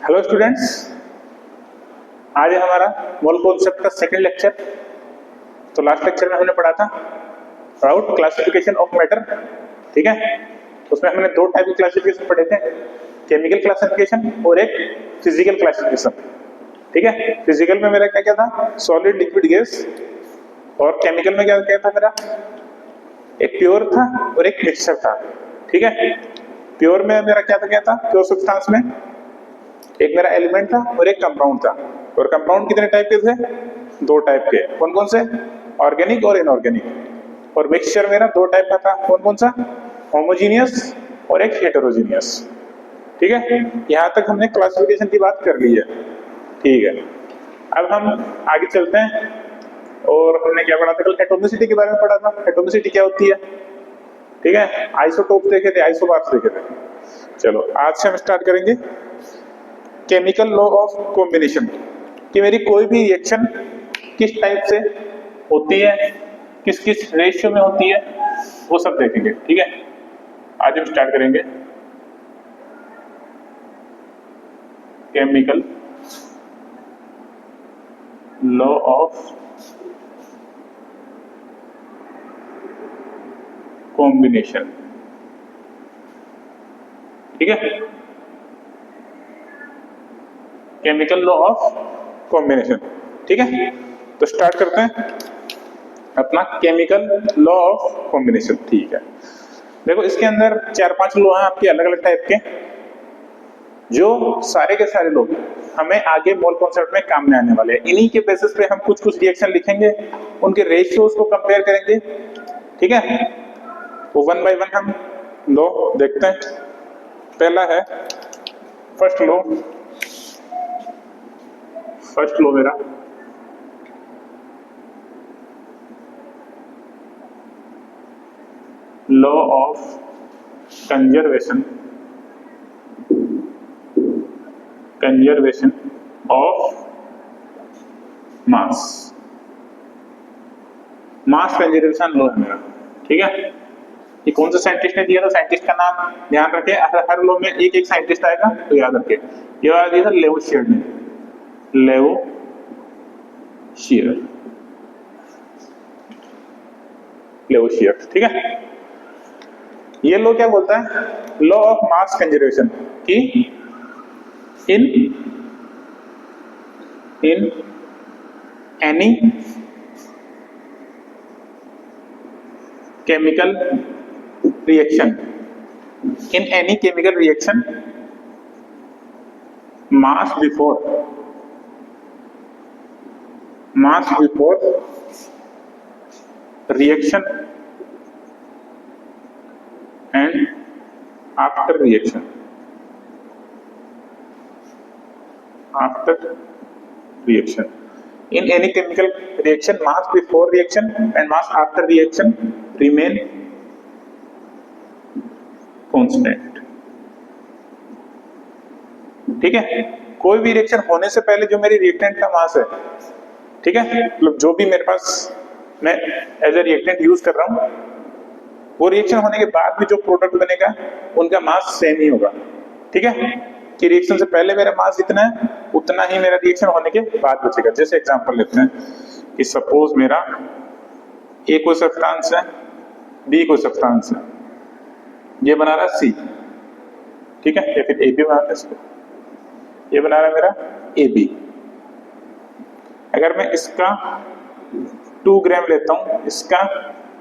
Hello students, आज है हमारा मोल कॉन्सेप्ट का सेकंड लेक्चर। तो लास्ट लेक्चर में हमने पढ़ा था अबाउट क्लासिफिकेशन ऑफ मैटर, ठीक है। उसमें हमने दो टाइप की क्लासिफिकेशन पढ़े थे, केमिकल क्लासिफिकेशन और एक फिजिकल क्लासिफिकेशन, ठीक है। फिजिकल में मेरा क्या क्या था, सॉलिड, लिक्विड, गैस, और केमिकल में क्या क्या था मेरा, एक प्योर था और एक मिक्सचर था, ठीक है। प्योर में मेरा क्या था प्योर सब्सटेंस में एक मेरा एलिमेंट था और एक कंपाउंड था। और कंपाउंड कितने टाइप के थे, दो टाइप के। कौन कौन से, ऑर्गेनिक और इनऑर्गेनिक। और मिक्सचर मेरा दो टाइप का था, कौन कौन सा, होमोजीनियस और एक हेटेरोजीनियस, ठीक है। यहां तक हमने क्लासिफिकेशन की बात कर ली है, ठीक है। अब हम आगे चलते हैं और हमने क्या पढ़ा था कल, एटॉमिसिटी के बारे में पढ़ा था। एटॉमिसिटी क्या होती है, ठीक है। आइसोटोप देखे थे, आइसोबार्स देखे थे। चलो आज से हम स्टार्ट करेंगे केमिकल लॉ ऑफ कॉम्बिनेशन, कि मेरी कोई भी रिएक्शन किस टाइप से होती है, किस किस रेशियो में होती है, वो सब देखेंगे, ठीक है। आज हम स्टार्ट करेंगे केमिकल लॉ ऑफ कॉम्बिनेशन, ठीक है। केमिकल लॉ ऑफ कॉम्बिनेशन, ठीक है। तो स्टार्ट करते हैं अपना केमिकल लॉ ऑफ कॉम्बिनेशन, ठीक है। देखो इसके अंदर 4-5 लॉ हैं आपके अलग अलग टाइप के, जो सारे के सारे लोग हमें आगे मोल कॉन्सेप्ट में काम में आने वाले हैं। इन्हीं के बेसिस पे हम कुछ कुछ रिएक्शन लिखेंगे, उनके रेशियोज को कंपेयर करेंगे, ठीक है। वो वन बाय वन हम लॉ देखते हैं। पहला है फर्स्ट लॉ। फर्स्ट लॉ मेरा law of conservation of mass. Mass conservation law है मेरा, ठीक है। ये कौन सा साइंटिस्ट ने दिया था, साइंटिस्ट का नाम ध्यान रखे। हर लॉ में एक एक साइंटिस्ट आएगा, तो याद रखे। ये दिया था लेवोशियर ने, लेवोशियर, ठीक है। ये लॉ क्या बोलता है, लॉ ऑफ मास कंजर्वेशन, कि in any chemical reaction, mass before reaction and after reaction, in any chemical reaction, mass before reaction and mass after reaction remain constant, ठीक है। कोई भी रिएक्शन होने से पहले जो मेरी रिएक्टेंट का मास है, ठीक है, मतलब जो भी मेरे पास मैं एज ए रिएक्टेंट यूज कर रहा हूं, वो रिएक्शन होने के बाद भी जो प्रोडक्ट बनेगा उनका मास सेम ही होगा, ठीक है। कि रिएक्शन से पहले मेरा मास जितना है उतना ही मेरा रिएक्शन होने के बाद बचेगा। जैसे एग्जांपल लेते हैं कि सपोज मेरा ए कोई सब्सटेंस है, बी कोई सब्सटेंस है, ये बना रहा सी, ठीक है, या फिर ए बी बना रहा है इसको, ये बना रहा है मेरा ए बी। अगर मैं इसका 2 ग्राम लेता हूं, इसका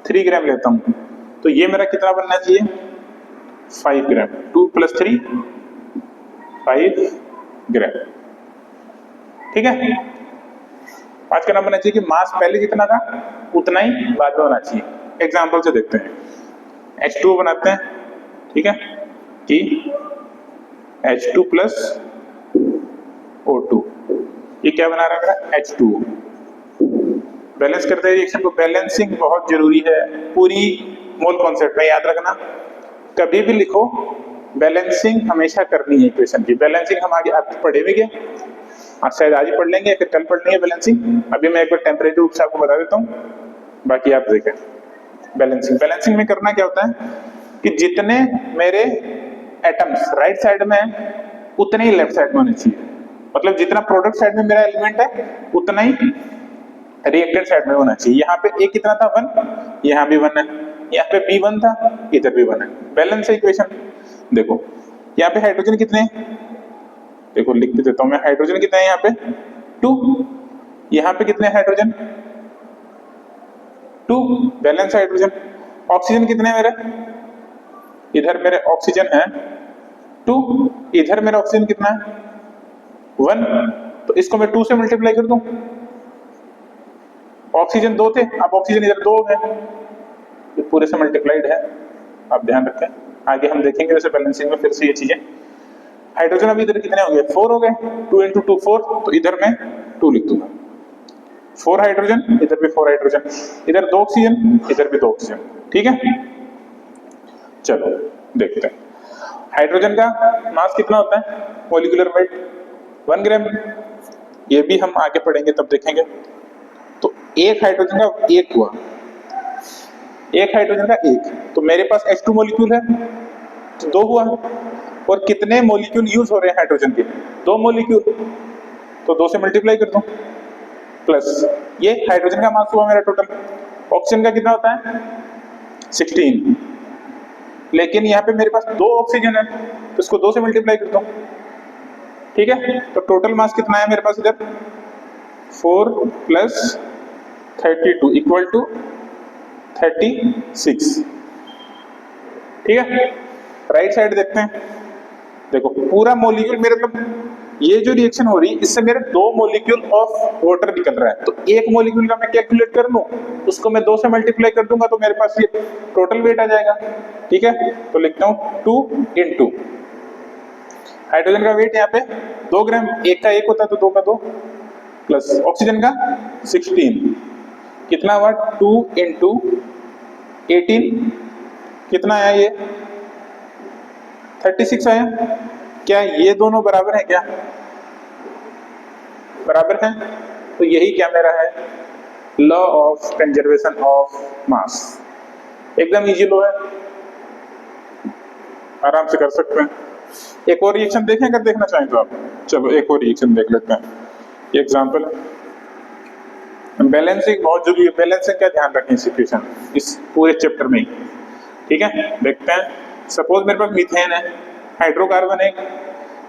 3 ग्राम लेता हूं, तो ये मेरा कितना बनना चाहिए, 5 ग्राम। 2 + 3 5 ग्राम, ठीक है। 5 ग्राम बनना चाहिए कि मास पहले जितना था उतना ही बाद में होना चाहिए। एग्जांपल से देखते हैं, H2 बनाते हैं, ठीक है, कि H2 + O2, ये क्या बना रहा है मेरा, H2O। बैलेंस करते हैं रिएक्शन को। बैलेंसिंग बहुत जरूरी है पूरी मोल कॉन्सेप्ट में, याद रखना। कभी भी लिखो बैलेंसिंग हमेशा करनी है इक्वेशन की। बैलेंसिंग हम आगे आप पढ़े भी गए, आज शायद आज ही पढ़ लेंगे, फिर कल पढ़ लेंगे बैलेंसिंग। अभी मैं एक बार टेम्परेरी रूप से आपको बता देता हूँ, बाकी आप देखें। बैलेंसिंग में करना क्या होता है कि जितने मेरे एटम्स राइट साइड में है उतने ही लेफ्ट साइड में होने चाहिए। मतलब जितना प्रोडक्ट साइड में मेरा एलिमेंट है उतना ही रिएक्टेंट साइड में होना चाहिए। यहाँ पे ए कितना था 1, यहाँ भी 1 है, यहाँ पे बी 1 था, इधर भी 1 है, बैलेंस है इक्वेशन। देखो यहाँ पे हाइड्रोजन कितने हैं, देखो लिख के देता हूं मैं, हाइड्रोजन कितने हैं यहाँ पे 2, यहाँ पे कितने हाइड्रोजन 2, बैलेंस हाइड्रोजन। ऑक्सीजन कितने हैं मेरे, इधर मेरे ऑक्सीजन है 2, इधर मेरा ऑक्सीजन कितना है 1, तो इसको मैं 2 से मल्टीप्लाई कर दूं। ऑक्सीजन 2 थे, अब ऑक्सीजन इधर 2 हो गए, ये पूरे से मल्टीप्लाइड है, आप ध्यान रखें। आगे हम देखेंगे वैसे बैलेंसिंग में फिर से ये चीजें। हाइड्रोजन अभी इधर कितने हो गए 4 हो गए, 2 × 2 4, तो इधर मैं 2 लिख दूंगा, 4 हाइड्रोजन, इधर भी 4 हाइड्रोजन, इधर 2 ऑक्सीजन, इधर भी 2 ऑक्सीजन। ठीक है, चलो देखते हैं हाइड्रोजन का मास कितना होता है, मॉलिक्यूलर वेट 1 ग्राम। ये भी हम आगे पढ़ेंगे तब देखेंगे। तो एक हाइड्रोजन का 1 हुआ, एक हाइड्रोजन का 1, तो मेरे पास H2 मॉलिक्यूल है तो 2 हुआ। और कितने मॉलिक्यूल यूज हो रहे हैं हाइड्रोजन के, 2 मॉलिक्यूल, तो 2 से मल्टीप्लाई कर दूं, प्लस ये हाइड्रोजन का मास हुआ मेरा टोटल। ऑक्सीजन का कितना होता है 16, लेकिन यहाँ पे मेरे पास 2 ऑक्सीजन है तो इसको 2 से मल्टीप्लाई कर दूं। ठीक है, तो टोटल मास कितना है मेरे पास इधर 4 + 32 इक्वल टू 36। ठीक है, राइट साइड देखते हैं। देखो पूरा मॉलिक्यूल मेरे, मतलब ये जो रिएक्शन हो रही है इससे मेरे 2 मॉलिक्यूल ऑफ वाटर निकल रहा है, तो एक मॉलिक्यूल का मैं कैलकुलेट कर लूं, उसको मैं 2 से मल्टीप्लाई कर दूंगा तो मेरे पास ये टोटल वेट आ जाएगा। ठीक है, तो लिखता हूं 2 × हाइड्रोजन का वेट यहाँ पे 2 ग्राम, एक का 1 होता है तो 2 का 2, प्लस ऑक्सीजन का 16, कितना हुआ 2 × 18, कितना आया ये 36 आया। क्या ये दोनों बराबर है, क्या बराबर है? तो यही क्या मेरा है law of conservation of mass. एकदम इजी लॉ है, आराम से कर सकते हैं। एक और रिएक्शन देखें अगर देखना चाहें तो आप, चलो एक और रिएक्शन देख लेते हैं। ये एग्जांपल है, बैलेंसिंग बहुत जरूरी है। बैलेंसिंग का ध्यान रखें सिचुएशन इस पूरे चैप्टर में। ठीक है, देखते हैं। सपोज मेरे पास मीथेन है, हाइड्रोकार्बन है,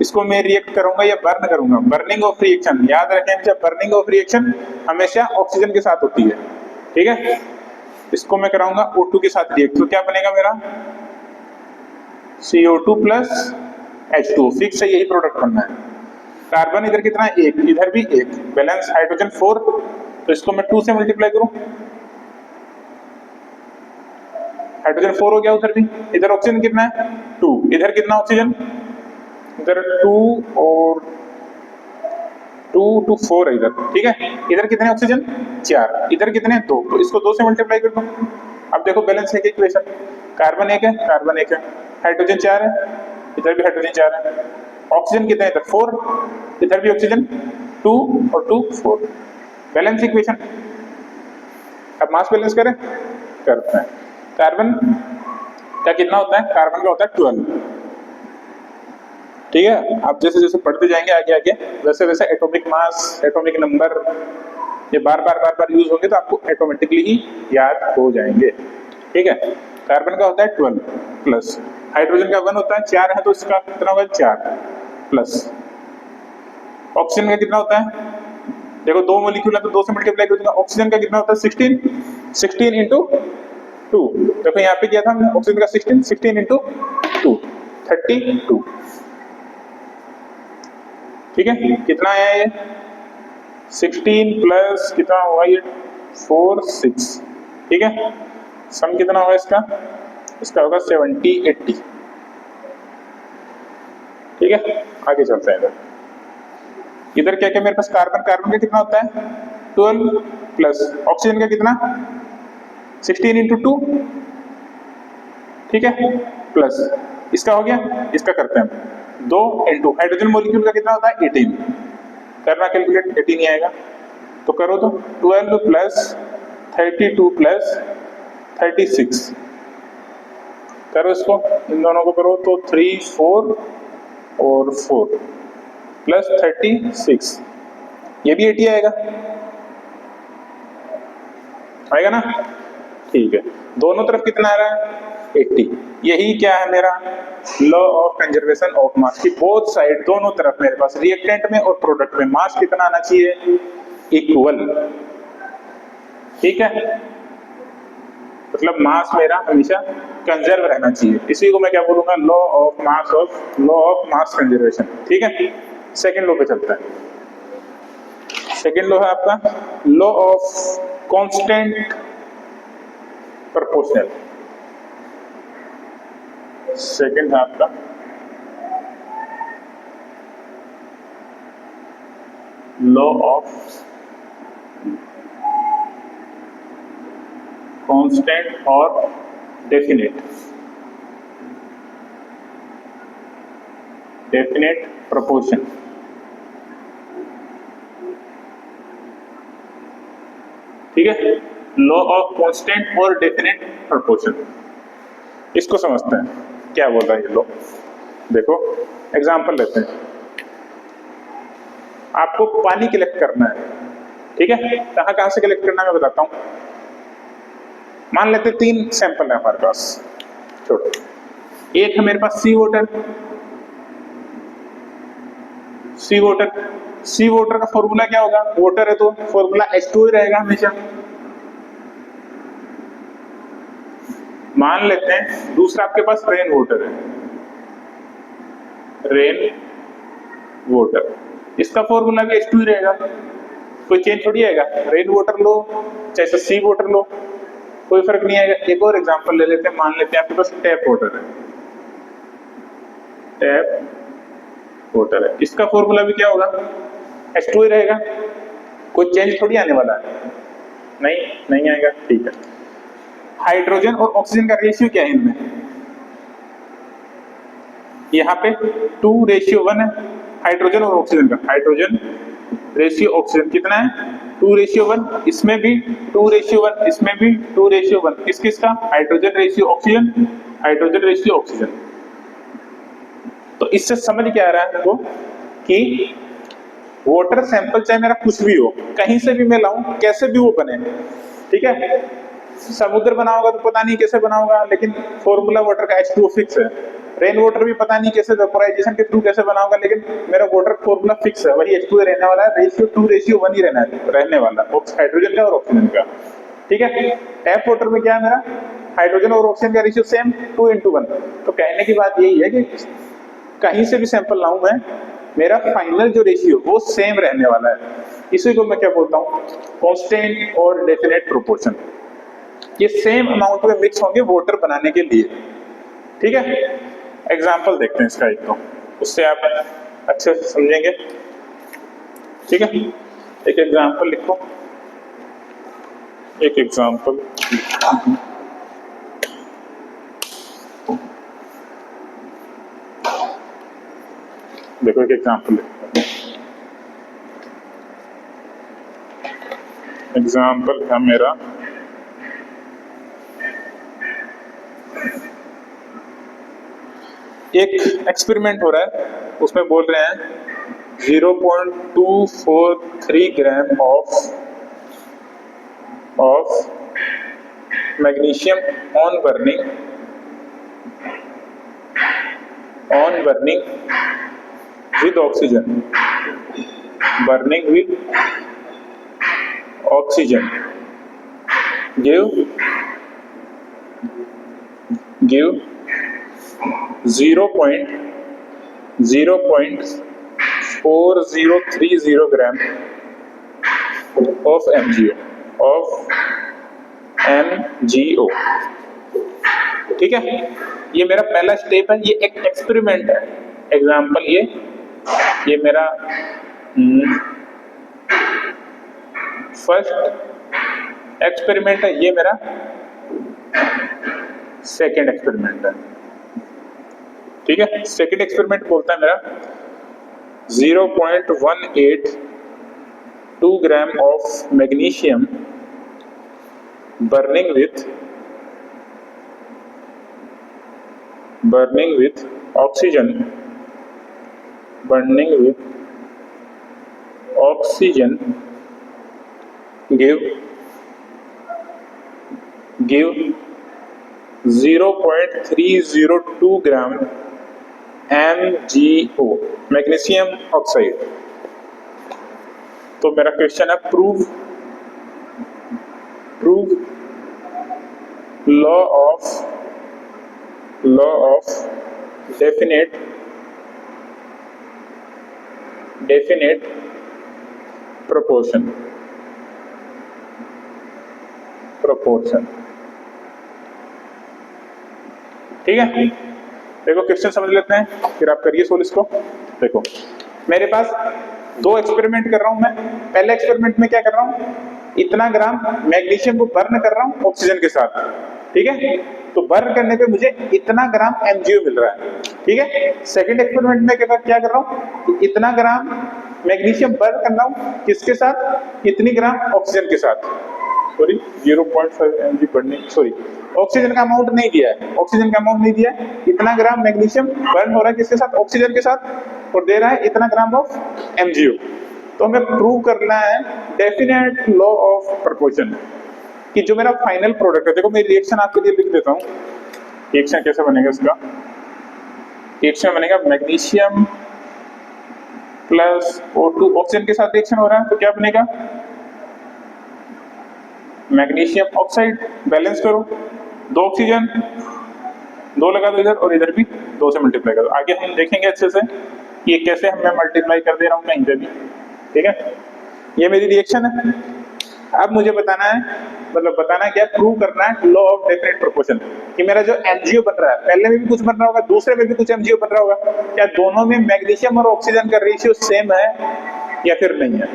इसको मैं रिएक्ट करूंगा या बर्न करूंगा। बर्निंग ऑफ रिएक्शन याद रखें, जब बर्निंग ऑफ रिएक्शन हमेशा ऑक्सीजन के साथ होती है। ठीक है, इसको मैं कराऊंगा O2 के साथ रिएक्ट, तो क्या बनेगा मेरा CO2 + H2, फिक्स है, यही प्रोडक्ट बनना है। कार्बन इधर कितना है 1, इधर भी 1, बैलेंस हाइड्रोजन 4, तो इसको मैं 2 से मल्टीप्लाई करूं, हाइड्रोजन 4 हो गया उधर भी। इधर ऑक्सीजन कितना है 2, इधर कितना ऑक्सीजन, इधर 2 और 2 to 4 है इधर। ठीक है, इधर कितने ऑक्सीजन 4, इधर कितने 2, तो इसको 2 से मल्टीप्लाई कर दो। अब देखो बैलेंस है इक्वेशन, कार्बन 1 है, कार्बन 1 है, हाइड्रोजन 4 है, इधर भी हाइड्रोजन 4 है, ऑक्सीजन कितने इधर 4, इधर भी ऑक्सीजन 2 और 2 4, बैलेंस इक्वेशन। अब मास बैलेंस करें, करते हैं। कार्बन का कितना होता है, कार्बन का होता है 12। ठीक है, आप जैसे जैसे पढ़ते जाएंगे आगे आगे वैसे वैसे एटॉमिक मास, एटॉमिक नंबर ये बार बार यूज होंगे तो आपको ऑटोमेटिकली ही याद हो जाएंगे। ठीक है, कार्बन का होता है 12 प्लस, हाइड्रोजन का 1 होता है, 4 है तो इसका कितना होगा 4 प्लस, ऑक्सीजन का कितना होता है, देखो 2 मॉलिक्यूल है तो 2 से मल्टीप्लाई कर दूंगा। ऑक्सीजन का कितना होता है 16 × 2, देखो यहाँ पे किया था हमने ऑक्सीजन का 16 × 2 32। ठीक है, कितना आया ये 16 प्लस कितना होगा ये 4 6। ठीक है, सम कितना होगा इसका, इसका होगा 70 80। ठीक है, आगे चलते हैं। इधर क्या क्या मेरे पास कार्बन, कार्बन का कितना होता है 12 प्लस ऑक्सीजन का कितना 16 × 2। ठीक है, प्लस इसका हो गया, इसका करते हैं 2 × हाइड्रोजन मॉलिक्यूल का कितना होता है 18, करना कैलकुलेट 18 ही आएगा तो करो तो 12 प्लस 32 प्लस 36 करो, इसको इन दोनों को करो तो 3 4 और 4 प्लस 36, ये भी 80 आएगा, आएगा ना? ठीक है, दोनों तरफ कितना आ रहा है? 80। यही क्या है मेरा law of conservation of mass की बोथ साइड, दोनों तरफ मेरे पास रिएक्टेंट में और प्रोडक्ट में मास कितना आना चाहिए? इक्वल। ठीक है, मतलब मास मेरा हमेशा कंजर्व रहना चाहिए, इसी को मैं क्या बोलूंगा? Law of mass conservation. ठीक है, सेकेंड लॉ पे चलता है। सेकेंड लॉ है आपका law of constant proportional. Second है आपका लॉ ऑफ कांस्टेंट और डेफिनेट प्रोपोर्शन। ठीक है, लॉ ऑफ कांस्टेंट और डेफिनेट प्रोपोर्शन, इसको समझते हैं क्या बोल रहा है ये लॉ। देखो एग्जांपल लेते हैं, आपको पानी कलेक्ट करना है। ठीक है, कहां से कलेक्ट करना है मैं बताता हूं। मान लेते 3 सैंपल है हमारे पास, छोटे। एक है मेरे पास सी वाटर। सी वाटर का फॉर्मूला क्या होगा? वाटर है तो फॉर्मूला H2 ही रहेगा हमेशा। मान लेते हैं दूसरा आपके पास रेन वाटर है, इसका फॉर्मूला भी H2 ही रहेगा, कोई चेंज थोड़ी आएगा। रेन वाटर लो चाहे सी वाटर लो, कोई फर्क नहीं आएगा। एक और एग्जांपल ले लेते हैं, मान लेते हैं आपके पास टैप वाटर है, इसका फॉर्मूला भी क्या होगा? H2 ही रहेगा, कोई चेंज थोड़ी आने वाला है, नहीं आएगा। ठीक है, हाइड्रोजन और ऑक्सीजन का रेशियो क्या है इनमें? यहाँ पे 2:1 है हाइड्रोजन और ऑक्सीजन का। हाइड्रोजन रेशियो ऑक्सीजन कितना है? 2:1। इसमें भी 2:1, इसमें भी 2:1। किसका? Hydrogen ratio oxygen. तो इससे समझ क्या आ रहा है हमको कि वाटर सैंपल चाहे मेरा कुछ भी हो, कहीं से भी मैं लाऊं, कैसे भी वो बने। ठीक है, समुद्र बना होगा तो पता नहीं कैसे बना होगा, लेकिन फॉर्मूला वाटर का H2O फिक्स है। रेन वाटर भी पता नहीं कैसे वेपोराइजेशन के थ्रू कैसे बना होगा, लेकिन मेरा वाटर फॉर्मूला फिक्स है, वही H2O रहने वाला है। रेशियो 2:1 ही रहने वाला हाइड्रोजन का और ऑक्सीजन का। ठीक है, टैप वाटर में क्या है मेरा? हाइड्रोजन और ऑक्सीजन का रेशियो सेम 2:1। तो कहने की बात यही है कि कहीं से भी सैंपल लाऊं मैं, मेरा फाइनल जो रेशियो वो सेम रहने वाला है। इसी को मैं क्या बोलता हूं? कांस्टेंट और डेफिनेट प्रोपोर्शन। ये सेम अमाउंट में मिक्स होंगे वाटर बनाने के लिए। ठीक है, एग्जांपल देखते हैं इसका एक, तो उससे आप अच्छे से समझेंगे। ठीक है, एक एग्जांपल लिखो, एक एग्जांपल। देखो एक एग्जांपल लिखो। एग्जांपल है मेरा एक एक्सपेरिमेंट हो रहा है, उसमें बोल रहे हैं 0.243 gram of magnesium on burning with oxygen give 0.4030 gram of MgO। ठीक है, ये मेरा पहला स्टेप है, ये एक एक्सपेरिमेंट है। एग्जाम्पल ये मेरा फर्स्ट एक्सपेरिमेंट है, ये मेरा सेकेंड एक्सपेरिमेंट है। ठीक है, सेकेंड एक्सपेरिमेंट बोलता है मेरा 0.182 gram of magnesium burning with oxygen burning with oxygen give 0.302 gram MgO magnesium oxide. तो मेरा क्वेश्चन है prove law of definite proportion। ठीक है, देखो क्वेश्चन समझ लेते हैं, फिर आप करिए सोल्व इसको। देखो मेरे पास दो एक्सपेरिमेंट कर रहा हूं मैं। पहले एक्सपेरिमेंट में क्या कर रहा हूं, इतना ग्राम मैग्नीशियम को बर्न कर रहा हूं ऑक्सीजन के साथ, ठीक है। तो बर्न करने पे मुझे इतना ग्राम MgO मिल रहा है, ठीक है। सेकंड एक्सपेरिमेंट में क्या कर रहा हूं, इतना ग्राम मैग्नीशियम बर्न कर रहा हूं किसके साथ, इतनी ग्राम ऑक्सीजन के साथ। Sorry 0.5 mg burning, sorry oxygen का अमाउंट नहीं दिया है, इतना ग्राम मैग्नीशियम बर्न हो रहा है किसके साथ, ऑक्सीजन के साथ, और दे रहा है इतना ग्राम ऑफ MgO। तो हमें प्रूव करना है डेफिनेट लॉ ऑफ प्रोपोर्शन कि जो मेरा फाइनल प्रोडक्ट है। देखो मैं रिएक्शन आपके लिए लिख देता हूँ, रिएक्शन कैसे बनेगा इसका। रिएक्शन बनेगा मैग्नीशियम प्लस O2, ऑक्सीजन के साथ रिएक्शन हो रहा है तो क्या बनेगा, मैग्नीशियम ऑक्साइड। बैलेंस करो, 2 ऑक्सीजन, 2 लगा दो इधर और इधर भी 2 से मल्टीप्लाई करो। आगे हम देखेंगे अच्छे से कि ये कैसे मैं मल्टीप्लाई कर दे रहा हूँ कहीं पे भी, ठीक है। ये मेरी रिएक्शन है। अब मुझे बताना है, बताना है क्या, प्रूव करना है लॉ ऑफ डेफिनेट प्रोपोर्शन कि मेरा जो MgO बन रहा है, पहले में भी कुछ बन रहा होगा, दूसरे में भी कुछ MgO बन रहा होगा, क्या दोनों में मैग्नीशियम और ऑक्सीजन का रेशियो सेम है या फिर नहीं है।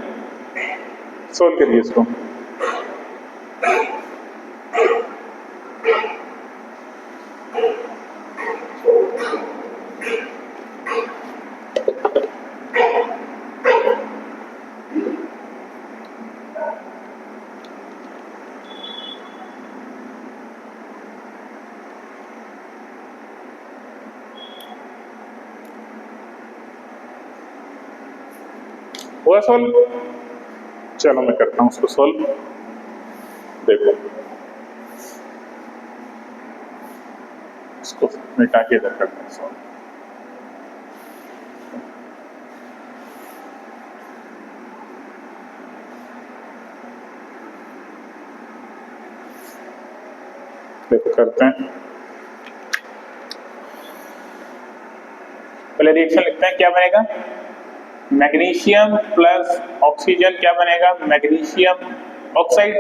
सोल्व करिए इसको। हुआ सोल्व, चलो मैं करता हूं उसको सोल्व। देखो इसको मिटा के इधर करते हैं सोल्व। देखो करते हैं, पहले रिएक्शन लिखते हैं, क्या बनेगा, मैग्नीशियम प्लस ऑक्सीजन क्या बनेगा, मैग्नीशियम ऑक्साइड।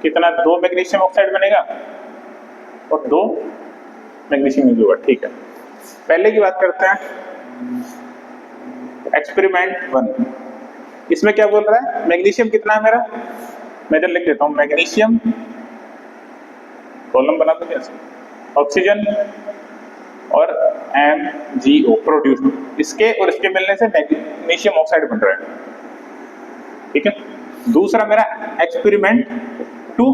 कितना, 2 मैग्नीशियम ऑक्साइड बनेगा और 2 मैग्नीशियम यूज होगा, ठीक है। पहले की बात करते हैं, एक्सपेरिमेंट 1। इसमें क्या बोल रहा है, मैग्नीशियम कितना है मेरा, मैं इधर लिख देता हूं, मैग्नीशियम कॉलम बना दो कैसे, ऑक्सीजन और MgO प्रोड्यूस, इसके और इसके मिलने से मैग्नीशियम ऑक्साइड बन रहा है, ठीक है। दूसरा मेरा एक्सपेरिमेंट 2,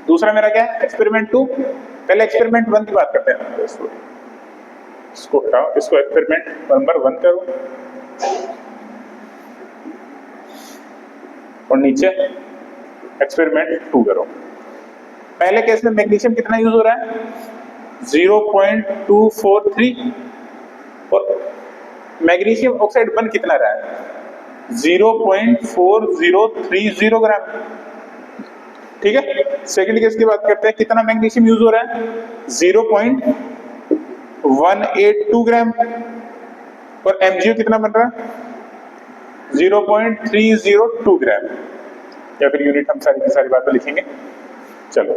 दूसरा मेरा क्या है, एक्सपेरिमेंट 2। पहले एक्सपेरिमेंट 1 की बात करते हैं, इसको हटाओ, इसको एक्सपेरिमेंट नंबर 1 करो और नीचे एक्सपेरिमेंट 2 करो। पहले केस में मैग्नीशियम कितना यूज हो रहा है, 0.243 और मैग्नीशियम ऑक्साइड बन कितना रहा है, 0.4030 ग्राम, ठीक है। सेकंड केस की बात करते हैं, कितना मैग्नीशियम यूज हो रहा है, 0.182 ग्राम और MgO कितना बन रहा है, 0.302 ग्राम, या फिर यूनिट हम सारी की सारी बातें लिखेंगे। चलो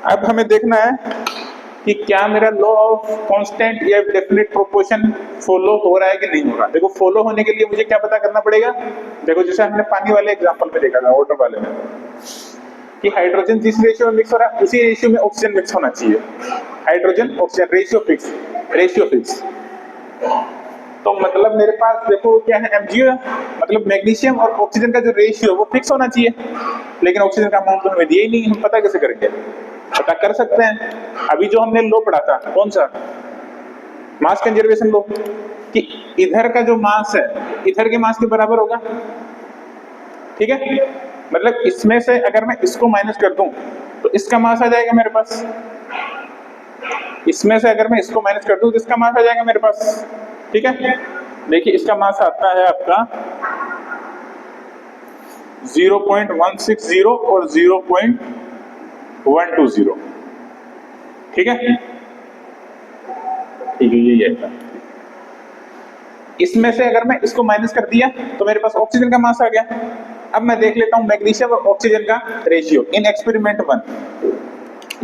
अब हमें देखना है कि क्या मेरा लॉ ऑफ कांस्टेंट या डेफिनेट प्रोपोर्शन फॉलो हो रहा है कि नहीं हो रहा। देखो फॉलो होने के लिए मुझे क्या पता करना पड़ेगा, देखो जैसे हमने पानी वाले एग्जांपल में देखा था, वाटर वाले में, कि हाइड्रोजन जिस रेशियो में मिक्स हो रहा है उसी रेशियो में ऑक्सीजन मिक्स होना चाहिए। Hydrogen oxygen ratio fix. तो मतलब मेरे पास देखो क्या है, MgO है, मतलब मैग्नीशियम और ऑक्सीजन का जो रेशियो वो फिक्स होना चाहिए, लेकिन ऑक्सीजन का अमाउंट तो हमें दिया ही नहीं, हम पता कैसे करेंगे। पता कर सकते हैं। अभी जो हमने लो पढ़ा था कौन सा, मास कंजर्वेशन लो, कि इधर का जो मास है इधर के मास के बराबर होगा, ठीक है। मतलब इसमें से अगर मैं इसको माइनस कर दूं तो इसका मास आ जाएगा मेरे पास, इसमें से अगर मैं इसको माइनस कर दूं तो इसका मास आ जाएगा मेरे पास, ठीक है। देखिए इसका मास आता है आपका 0.160 और 0.120, ठीक है, ठीक है, यही है। इसमें से अगर मैं इसको माइनस कर दिया तो मेरे पास ऑक्सीजन का मास आ गया। अब मैं देख लेता हूं मैग्नीशियम और ऑक्सीजन का ratio in experiment 1,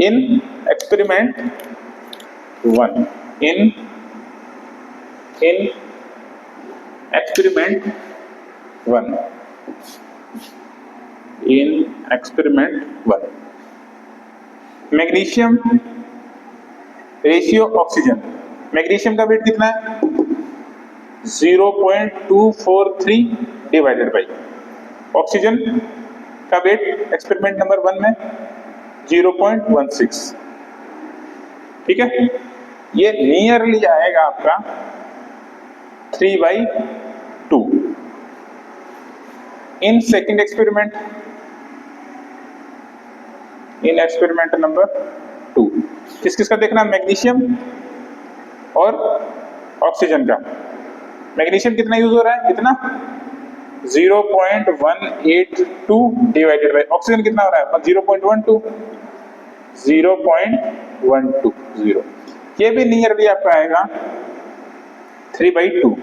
in experiment 1, in experiment 1, in experiment 1, magnesium ratio oxygen, magnesium का वेट कितना है 0.243 डिवाइडेड बाई ऑक्सीजन का वेट एक्सपेरिमेंट नंबर 1 में 0.16, ठीक है। ये नियरली आएगा आपका 3/2। In second experiment, in experiment number 2 किस किस का देखना, मैग्नीशियम और ऑक्सीजन का। मैग्नीशियम कितना यूज हो रहा है, कितना 0.182 डिवाइडेड बाई ऑक्सीजन कितना हो रहा है 0.120, ये भी नियरली आपका आएगा 3/2।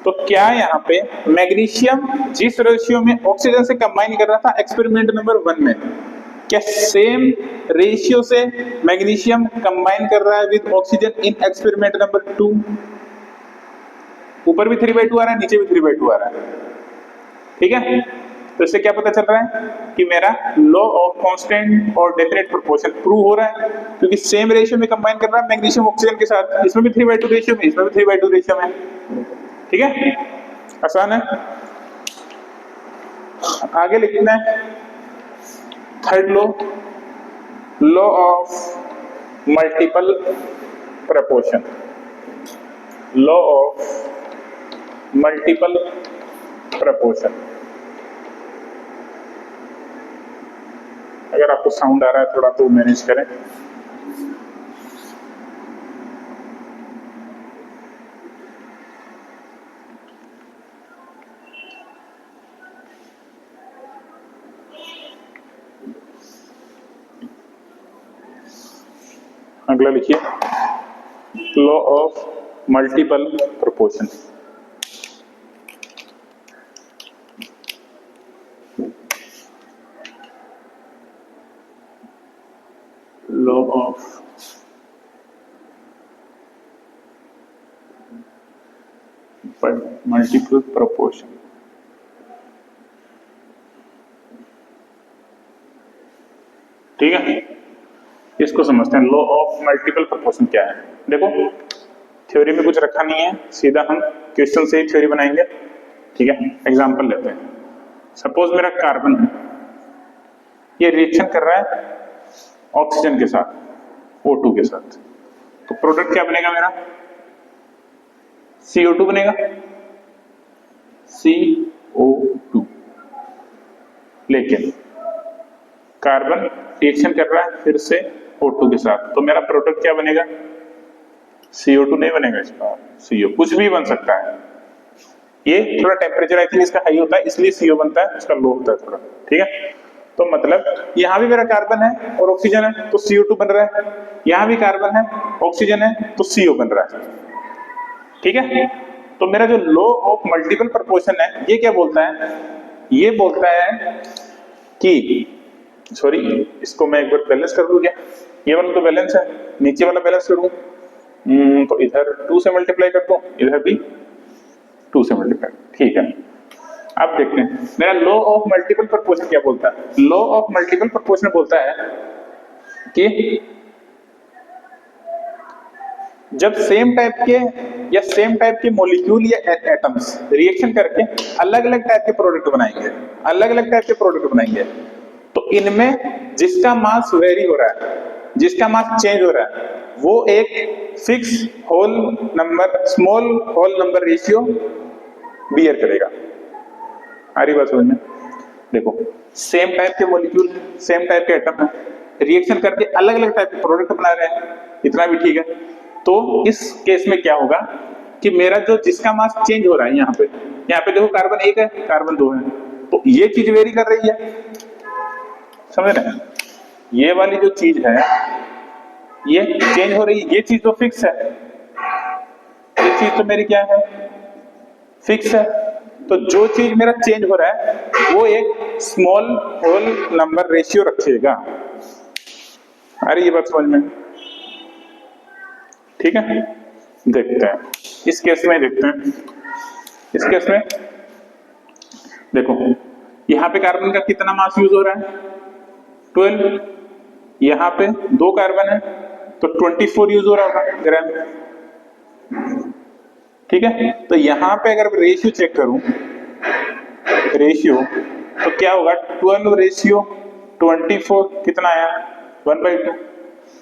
तो क्या यहाँ पे मैग्नीशियम जिस रेशियो में ऑक्सीजन से कंबाइन कर रहा था एक्सपेरिमेंट नंबर 1 में, क्या सेम रेशियो से मैग्नीशियम कंबाइन कर रहा है with oxygen in experiment number 2? ऊपर भी 3/2 आ रहा है, नीचे भी 3/2 आ रहा है, ठीक है। तो इससे क्या पता चल रहा है कि मेरा लॉ ऑफ कांस्टेंट और डेफिनेट प्रोपोर्शन प्रूव हो रहा है, क्योंकि सेम रेशियो में कंबाइन कर रहा है मैग्नीशियम ऑक्सीजन के साथ। इसमें भी 3/2 रेशियो में, इसमें भी 3/2 रेशियो में, ठीक है। आसान है। आगे लिखना है third law, law of multiple proportion, law of multiple proportion. अगर आपको साउंड आ रहा है थोड़ा तो मैनेज करें। अगला लिखिए law of multiple proportion. Law of multiple proportion. ठीक है, इसको समझते हैं। लॉ ऑफ मल्टीपल प्रोपोर्शन क्या है? देखो थ्योरी में कुछ रखा नहीं है, सीधा हम क्वेश्चन से ही थ्योरी बनाएंगे। ठीक है, एग्जांपल लेते हैं। सपोज मेरा कार्बन है, ये रिएक्शन कर रहा है ऑक्सीजन के साथ, O2 के साथ, तो प्रोडक्ट क्या बनेगा मेरा? CO2 बनेगा, CO2। लेकिन कार्बन रिएक्शन कर रहा है फिर से O2 के साथ, तो मेरा प्रोडक्ट क्या बनेगा? CO2 नहीं बनेगा, इसका CO कुछ भी बन सकता है। ये थोड़ा टेम्परेचर आई थिंक इसका हाई होता है, इसलिए CO बनता है, इसका लो होता है थोड़ा। ठीक है, तो मतलब यहां भी मेरा कार्बन है और ऑक्सीजन है तो CO2 बन रहा है, यहां भी कार्बन है ऑक्सीजन है तो CO बन रहा है। ठीक है, तो मेरा जो लॉ ऑफ मल्टीपल प्रोपोर्शन है ये क्या बोलता है? ये बोलता है कि सॉरी, इसको मैं एक बार बैलेंस कर दूं क्या? ये वाला तो बैलेंस है, नीचे वाला बैलेंस करूं तो इधर 2 से मल्टीप्लाई कर दूं, इधर भी 2 से मल्टीप्लाई। ठीक है, अब देखते हैं मेरा लॉ ऑफ मल्टीपल प्रोपोर्शन क्या बोलता है। लॉ ऑफ मल्टीपल प्रोपोर्शन बोलता है कि जब सेम टाइप के मॉलिक्यूल या एटम्स रिएक्शन करके अलग अलग टाइप के प्रोडक्ट बनाएंगे, तो इनमें जिसका मास वेरी हो रहा है, जिसका मास चेंज हो रहा है, वो एक fix whole number, small whole number ratio bear करेगा। आ रही बात समझ में? देखो, सेम टाइप के मॉलिक्यूल, सेम टाइप के एटम है, रिएक्शन करके अलग अलग टाइप के प्रोडक्ट बना रहे हैं, इतना भी ठीक है। तो इस केस में क्या होगा कि मेरा जो जिसका मास चेंज हो रहा है, यहाँ पे देखो कार्बन 1 है, कार्बन 2 है, तो ये चीज वेरी कर रही है, समझ रहे हैं? ये वाली जो चीज है ये चेंज हो रही है, ये चीज तो फिक्स है, ये चीज तो मेरी क्या है, फिक्स है। तो जो चीज मेरा चेंज हो रहा है वो एक स्मॉल होल नंबर रेशियो रखेगा। अरे ये बात समझ में? ठीक है, देखते हैं इस केस में, देखते हैं इस केस में। देखो, यहां पे कार्बन का कितना मास यूज हो रहा है, 12, यहां पे 2 कार्बन है तो 24 यूज हो रहा होगा ग्राम। ठीक है, तो यहां पे अगर रेशियो चेक करूं, रेशियो तो क्या होगा, 12 रेशियो 24 कितना आया, 1/2,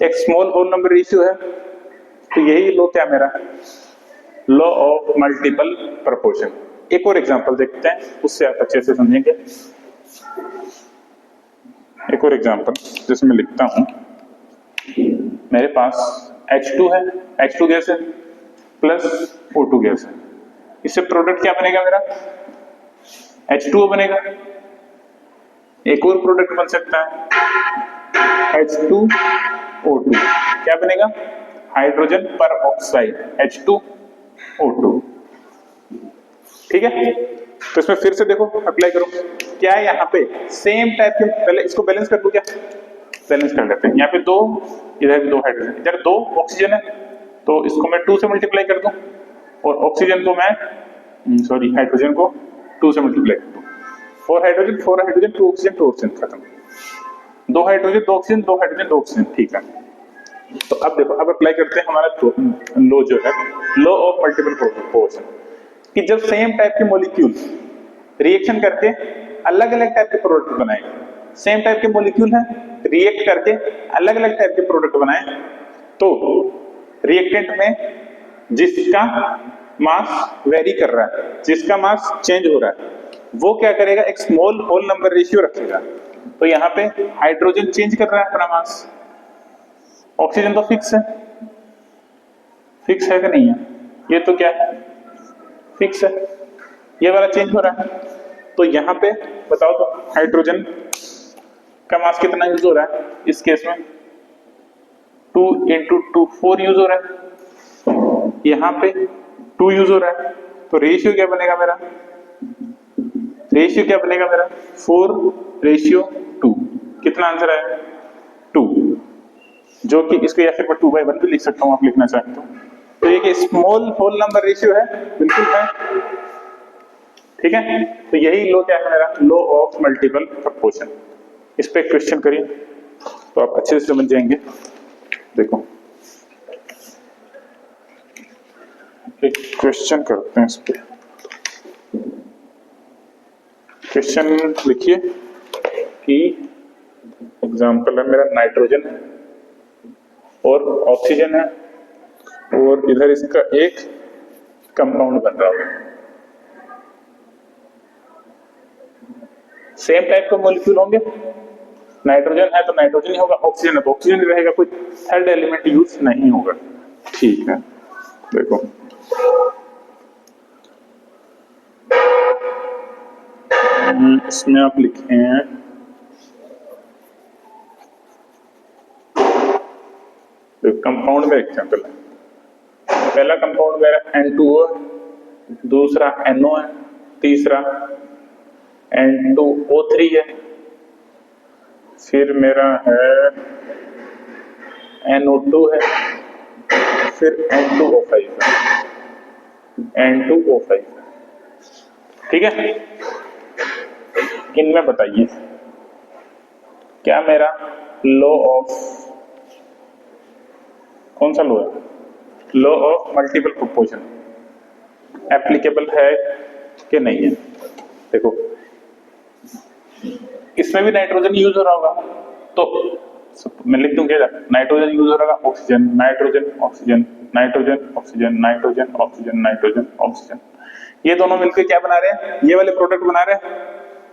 एक स्मॉल होल नंबर रेशियो है। तो यही लो क्या मेरा, लॉ ऑफ मल्टीपल प्रोपोर्शन। एक और एग्जांपल देखते हैं, उससे आप अच्छे से समझेंगे। एक और एग्जांपल जिसमें लिखता हूं, मेरे पास H2 है, H2 गैस है प्लस O2 गैस है, इससे प्रोडक्ट क्या बनेगा मेरा, H2O बनेगा। एक और प्रोडक्ट बन सकता है H2O2, क्या बनेगा, हाइड्रोजन पर ऑक्साइड H2O2। ठीक है, तो इसमें फिर से देखो अप्लाई करो, क्या है यहाँ पे सेम टाइप के, पहले इसको बैलेंस कर दूं, क्या बैलेंस कर लेते हैं। यहाँ पे 2, इधर भी 2 हाइड्रोजन, इधर 2 ऑक्सीजन है, तो इसको मैं 2 से मल्टीप्लाई कर दूं, और ऑक्सीजन को मैं सॉरी हाइड्रोजन को 2 से मल्टीप्लाई कर दूं। 4 हाइड्रोजन 4 हाइड्रोजन 2 ऑक्सीजन 2 ऑक्सीजन, खत्म। 2 हाइड्रोजन 2 ऑक्सीजन 2 हाइड्रोजन 2 ऑक्सीजन, ठीक है। तो अब देखो, अब अप्लाई करते हैं हमारा लो जो है, लॉ ऑफ मल्टीपल प्रोपोर्शन, कि जब सेम टाइप के मॉलिक्यूल रिएक्शन करके अलग अलग टाइप के प्रोडक्ट बनाए, सेम टाइप के मॉलिक्यूल हैं, रिएक्ट करके अलग अलग टाइप के प्रोडक्ट बनाए, तो रिएक्टेंट में जिसका मास वेरी कर रहा है, जिसका मास चेंज हो रहा है, वो क्या करेगा, एक स्मॉल होल नंबर रेशियो रखेगा। तो यहाँ पे हाइड्रोजन चेंज कर रहा है अपना मास, ऑक्सीजन तो फिक्स है, फिक्स है कि नहीं है, ये तो क्या है, फिक्स है, ये वाला चेंज हो रहा है। तो यहाँ पे बताओ तो हाइड्रोजन का मास कितना यूज हो रहा है इस केस में, 2 × 2 4 यूज हो रहा है, यहाँ पे 2 यूज हो रहा है, तो रेशियो क्या बनेगा मेरा, रेशियो क्या बनेगा मेरा, 4:2। कितना आंसर आया, 2, जो कि इसको या फिर मैं 2/1 भी लिख सकता हूं, आप लिखना चाहें तो ये कि स्मॉल होल नंबर रेशियो है, बिल्कुल है। ठीक है, तो यही लो क्या है मेरा, लो ऑफ मल्टीपल प्रोपोर्शन। इस पे क्वेश्चन करिए तो आप अच्छे से समझ जाएंगे। देखो एक क्वेश्चन करते हैं, इस पे क्वेश्चन लिखिए कि एग्जाम्पल है मेरा, नाइट्रोजन है और ऑक्सीजन है, और इधर इसका एक कंपाउंड बन रहा है, सेम टाइप के मॉलिक्यूल होंगे, नाइट्रोजन है तो नाइट्रोजन ही होगा, ऑक्सीजन है तो ऑक्सीजन ही रहेगा, कोई थर्ड एलिमेंट यूज नहीं होगा। ठीक है, देखो इसमें आप लिखे हैं, कंपाउंड में लिखते हैं, पहला कंपाउंड मेरा N2O है, दूसरा NO है, तीसरा N2O3 है, फिर मेरा है NO2 है, फिर N2O5 है, N2O5। ठीक है, इनमें बताइए क्या मेरा लॉ ऑफ, कौन सा लॉ है, law of multiple proportion applicable है कि नहीं है। देखो इसमें भी नाइट्रोजन यूज हो रहा होगा, तो मैं लिख दूं क्या, नाइट्रोजन यूज हो रहा होगा, oxygen nitrogen oxygen nitrogen oxygen nitrogen oxygen nitrogen oxygen, ये दोनों मिलकर क्या बना रहे हैं, ये वाले प्रोडक्ट बना रहे हैं,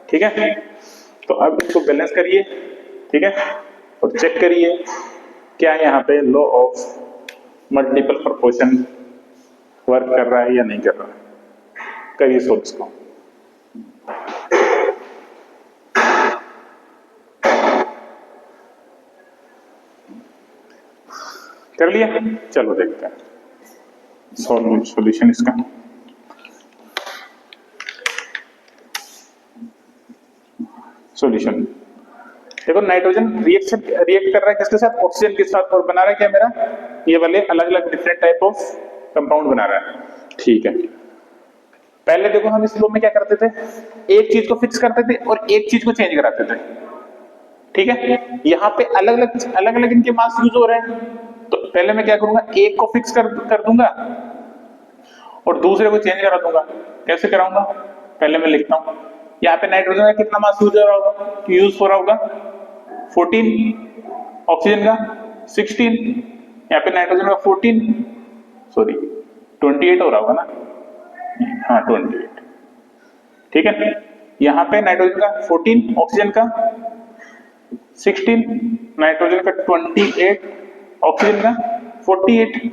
ठीक है। तो अब इसको बैलेंस करिए, ठीक है, और चेक करिए क्या यहाँ पे law of multiple proportion work कर रहा है या नहीं कर रहा है। करिए सोल्व इसको। कर लिया, चलो देखते हैं सॉल्यूशन इसका। सॉल्यूशन देखो, नाइट्रोजन रिएक्ट कर रहा है किसके साथ, ऑक्सीजन के साथ, और बना रहा है क्या मेरा, ये वाले अलग अलग डिफरेंट टाइप ऑफ कंपाउंड बना रहा है, ठीक है। पहले देखो हम इस लो में क्या करते थे, एक चीज को फिक्स करते थे और एक चीज को चेंज कराते थे, ठीक है। यहाँ पे अलग अलग इनके मास यूज हो रहे हैं, तो पहले मैं क्या करूंगा, एक को फिक्स कर दूंगा और दूसरे को चेंज करा दूंगा। कैसे कराऊंगा, पहले मैं लिखता हूं, यहाँ पे नाइट्रोजन का कितना मास यूज हो रहा होगा, यूज हो रहा होगा 14, ऑक्सीजन का 16, यहाँ पे नाइट्रोजन का 28 हो रहा होगा ना, हाँ 28, ठीक है। यहाँ पे नाइट्रोजन का 14, ऑक्सीजन का 16, नाइट्रोजन का 28, ऑक्सीजन का 48,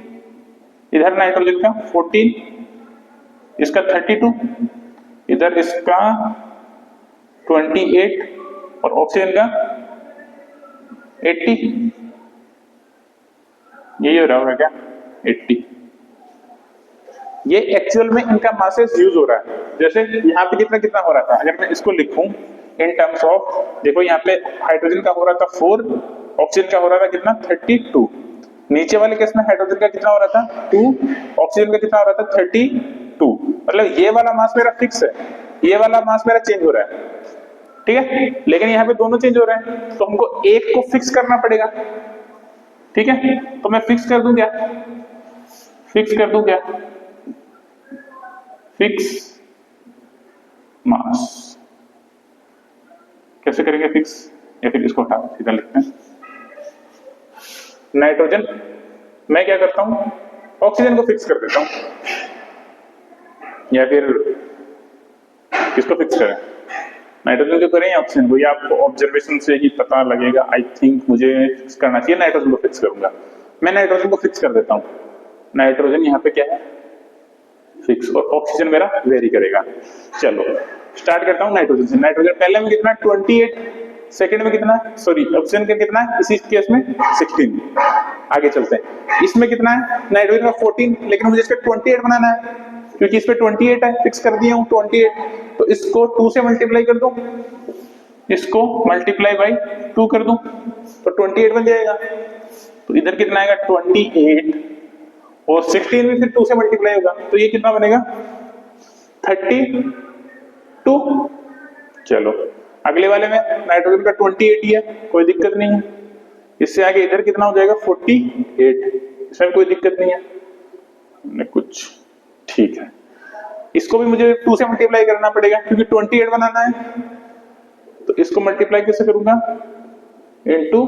इधर नाइट्रोजन का 14, इसका 32, इधर इसका 28 और ऑक्सीजन का 80, यही हो रहा होगा क्या, 80। ये एक्चुअल में इनका मासेस यूज हो रहा है। जैसे यहाँ पे कितना कितना हो रहा था, अगर मैं इसको लिखूं इन टर्म्स ऑफ, देखो यहाँ पे हाइड्रोजन का हो रहा था 4, ऑक्सीजन का हो रहा था कितना 32, नीचे वाले केस में हाइड्रोजन का कितना हो रहा था 2, ऑक्सीजन का कितना हो रहा था 32, मतलब ये वाला मास मेरा फिक्स है, ये वाला मास मेरा चेंज हो रहा है, ठीक है। लेकिन यहाँ पे दोनों चेंज हो रहे हैं, तो हमको एक को फिक्स करना पड़ेगा, ठीक है। तो मैं फिक्स कर दूं क्या, फिक्स मास, कैसे करेंगे फिक्स, या फिर इसको हटा सीधा लिखते हैं, नाइट्रोजन मैं क्या करता हूं, ऑक्सीजन को फिक्स कर देता हूं, या फिर किसको फिक्स करें, नाइट्रोजन को करें या ऑक्सीजन को, ये आपको ऑब्जर्वेशन से ही पता लगेगा। आई थिंक मुझे फिक्स करना चाहिए, नाइट्रोजन को फिक्स करूंगा, मैं नाइट्रोजन को फिक्स कर देता हूं, नाइट्रोजन यहाँ पे क्या है फिक्स, और ऑक्सीजन मेरा वेरी करेगा। चलो स्टार्ट करता हूं नाइट्रोजन से। नाइट्रोजन पहले में कितना 28, सेकंड में कितना, सॉरी ऑक्सीजन का कितना है, इसी केस में 16। आगे चलते हैं, इसमें कितना है नाइट्रोजन का 14, लेकिन मुझे इसका 28 बनाना है, क्योंकि इस पे 28 है, फिक्स कर दिया हूं 28, तो इसको 2 से मल्टीप्लाई कर दूं, इसको मल्टीप्लाई बाई 2 कर दूं, तो 28 बन जाएगा। तो इधर कितना आएगा 28, और 16 भी फिर 2 से मल्टीप्लाई होगा, तो ये कितना बनेगा 32। चलो अगले वाले में नाइट्रोजन का 28 ही है, कोई दिक्कत नहीं है। इससे आगे इधर कितना हो जाएगा 48, इसमें कोई दिक्कत नहीं है, कुछ ठीक है। इसको भी मुझे 2 से मल्टीप्लाई करना पड़ेगा, क्योंकि 28 बनाना है, तो इसको मल्टीप्लाई कैसे करूंगा, इनटू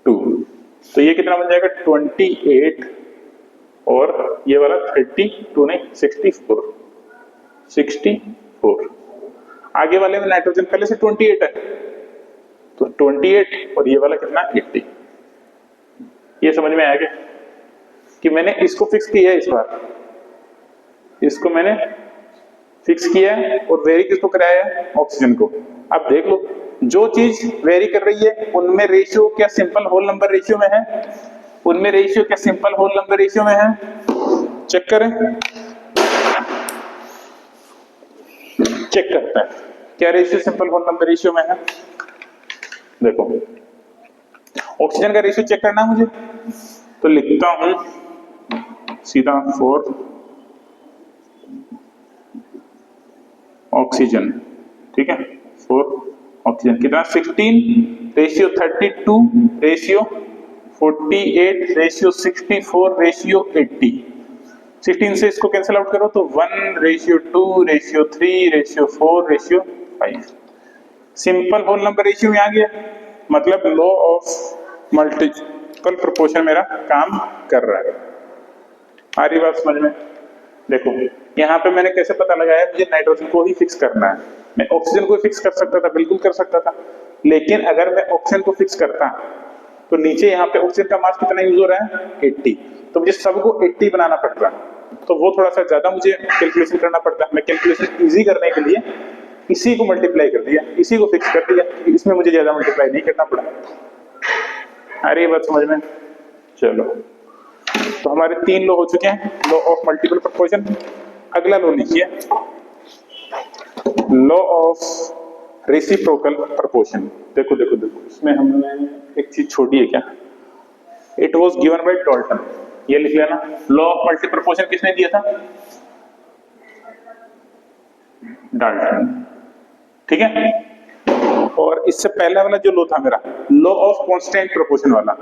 2, तो ये कितना बन जाएगा 28, और ये वाला 32 नहीं 64। आगे वाले में नाइट्रोजन पहले से 28 है, तो 28 और ये वाला कितना 80। ये समझ में आया क्या कि मैंने इसको फिक्स किया है, इस बार इसको मैंने फिक्स किया है और वेरी किसको कराया है, ऑक्सीजन को। अब देख लो, जो चीज वेरी कर रही है उनमें रेशियो क्या सिंपल होल नंबर रेशियो में है, उनमें रेशियो क्या सिंपल होल नंबर रेशियो में है, चेक करें, चेक करते हैं क्या ratio simple whole number ratio में है। देखो ऑक्सीजन का रेशियो चेक करना है मुझे, तो लिखता हूं सीधा 4 ऑक्सीजन, ठीक है 4 ऑक्सीजन कितना 16, रेशियो 32, रेशियो 48, रेशियो 64, रेशियो 80। 16 से इसको कैंसिल आउट करो तो 1, ratio 2, ratio 3, ratio 4, ratio 5। Simple whole number ratio में आ गया, मतलब लॉ ऑफ मल्टीपल प्रोपोर्शन मेरा काम कर रहा है। आ रही बात समझ में? देखो यहाँ पे मैंने कैसे पता लगाया, मुझे नाइट्रोजन को ही फिक्स करना है। मैं ऑक्सीजन को फिक्स कर सकता था, बिल्कुल कर सकता था, लेकिन अगर मैं ऑक्सीजन को फिक्स करता तो नीचे यहाँ पे ऑक्सीजन का मास कितना यूज हो रहा है, 80, तो मुझे सबको 80 बनाना पड़ता, तो वो थोड़ा सा ज्यादा मुझे कैलकुलेशन करना पड़ता। मैं कैलकुलेशन इजी करने के लिए इसी को मल्टीप्लाई कर दिया, इसी को फिक्स कर दिया, इसमें मुझे ज्यादा मल्टीप्लाई नहीं करना पड़ा। अरे बात समझ में? चलो, तो हमारे 3 लॉ हो चुके हैं, लॉ ऑफ मल्टीपल प्रोपोर्शन। अगला लॉ लिखिए, लॉ ऑफ रेसिप्रोकल प्रोपोर्शन। देखो देखो देखो, इसमें हमने एक चीज छोड़ी है क्या, it was given by Dalton, ये लिख लेना। लॉ ऑफ मल्टीपल प्रोपोर्शन किसने दिया था, डाल्टन, ठीक है। और इससे पहला वाला जो लॉ था मेरा, लॉ ऑफ कांस्टेंट प्रोपोर्शन वाला,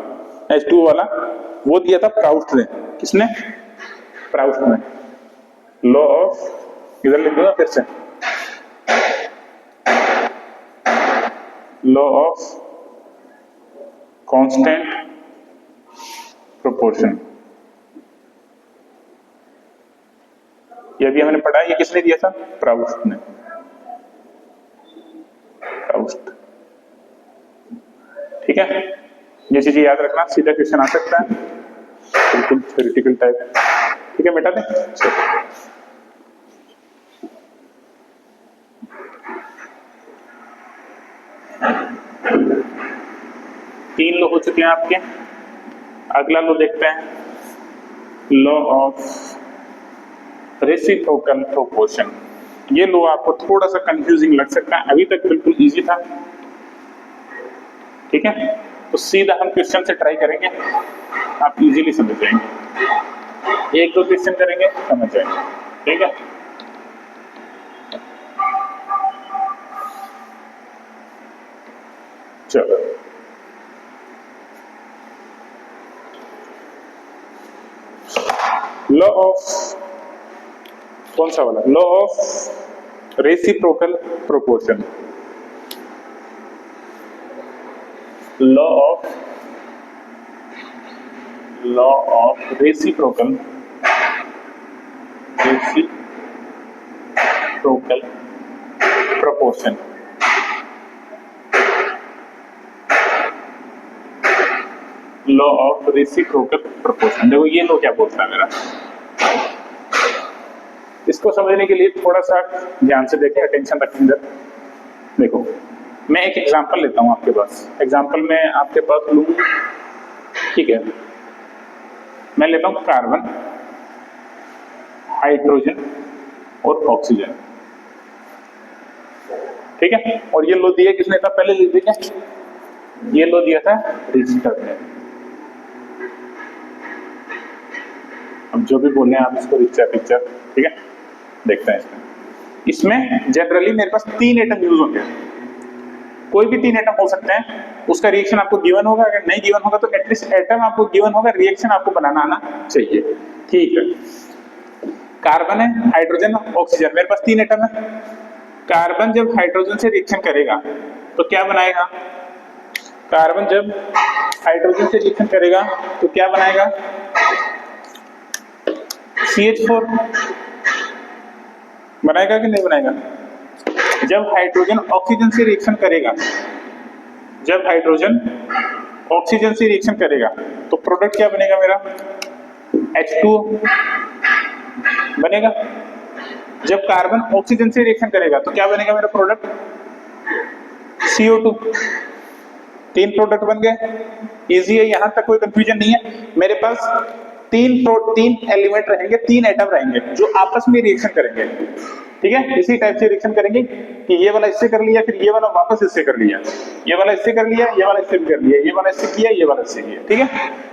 H2 वाला, वो दिया था प्राउस्ट ने। किसने? प्राउस्ट ने। लॉ ऑफ, इधर लिख दूंगा फिर से, लॉ ऑफ कांस्टेंट प्रोपोर्शन, ये भी हमने पढ़ा, ये किसने दिया था, प्राउस्ट ने। प्राउस्ट, ठीक है। ये चीजें याद रखना, सीधा क्वेश्चन आ सकता है, बिल्कुल थ्योरेटिकल टाइप, ठीक है। मिटा दें, चलो। तीन लॉ हो चुके हैं आपके। अगला लॉ देखते हैं, लॉ ऑफ रेसिप्रोकल प्रोपोर्शन। ये लॉ आपको थोड़ा सा कंफ्यूजिंग लग सकता है, अभी तक बिल्कुल इजी था, ठीक है। तो सीधा हम क्वेश्चन से ट्राई करेंगे, आप इजीली समझ जाएंगे। 1-2 क्वेश्चन करेंगे, समझ जाएंगे, ठीक है। चलो, लॉ ऑफ, कौन सा वाला, law of reciprocal proportion. Law of reciprocal proportion. Law of reciprocal proportion. देखो ये लॉ क्या बोलता है मेरा, इसको समझने के लिए थोड़ा सा ध्यान से देखें, अटेंशन रखें इधर। देखो मैं एक एग्जांपल लेता हूं आपके पास, एग्जांपल में आपके पास लूं, ठीक है। मैं लेता हूं कार्बन, हाइड्रोजन और ऑक्सीजन, ठीक है। और ये लो दिया किसने था, पहले लिख दिया, ये लो दिया था रिचटर ने। अब जो भी बोले आप इसको रिचर, ठीक है। देखते हैं इसमें जनरली मेरे पास 3 एटम यूज होंगे, कोई भी 3 एटम हो सकते हैं, उसका रिएक्शन आपको गिवन होगा, अगर नहीं गिवन होगा तो एटलीस्ट एटम आपको गिवन होगा, रिएक्शन आपको बनाना आना चाहिए, ठीक है। कार्बन है, हाइड्रोजन, ऑक्सीजन, मेरे पास 3 एटम है। कार्बन जब हाइड्रोजन से रिएक्शन करेगा तो क्या बनाएगा, कार्बन जब हाइड्रोजन से रिएक्शन करेगा तो क्या बनाएगा, CH4 बनाएगा कि नहीं बनाएगा। जब हाइड्रोजन ऑक्सीजन से रिएक्शन करेगा, जब हाइड्रोजन ऑक्सीजन से रिएक्शन करेगा तो प्रोडक्ट क्या बनेगा मेरा, H2O बनेगा। जब कार्बन ऑक्सीजन से रिएक्शन करेगा तो क्या बनेगा मेरा प्रोडक्ट, CO2। 3 प्रोडक्ट बन गए, इजी है, यहां तक कोई कंफ्यूजन नहीं है। मेरे पास 3 एलिमेंट रहेंगे, 3 एटम रहेंगे जो आपस में रिएक्शन करेंगे, ठीक है। इसी टाइप से रिएक्शन करेंगे कि ये वाला इससे कर लिया, फिर ये वाला वापस इससे कर लिया, ये वाला इससे कर लिया, ये वाला इससे भी कर लिया, ये वाला इससे किया, ये वाला इससे किया, ठीक है।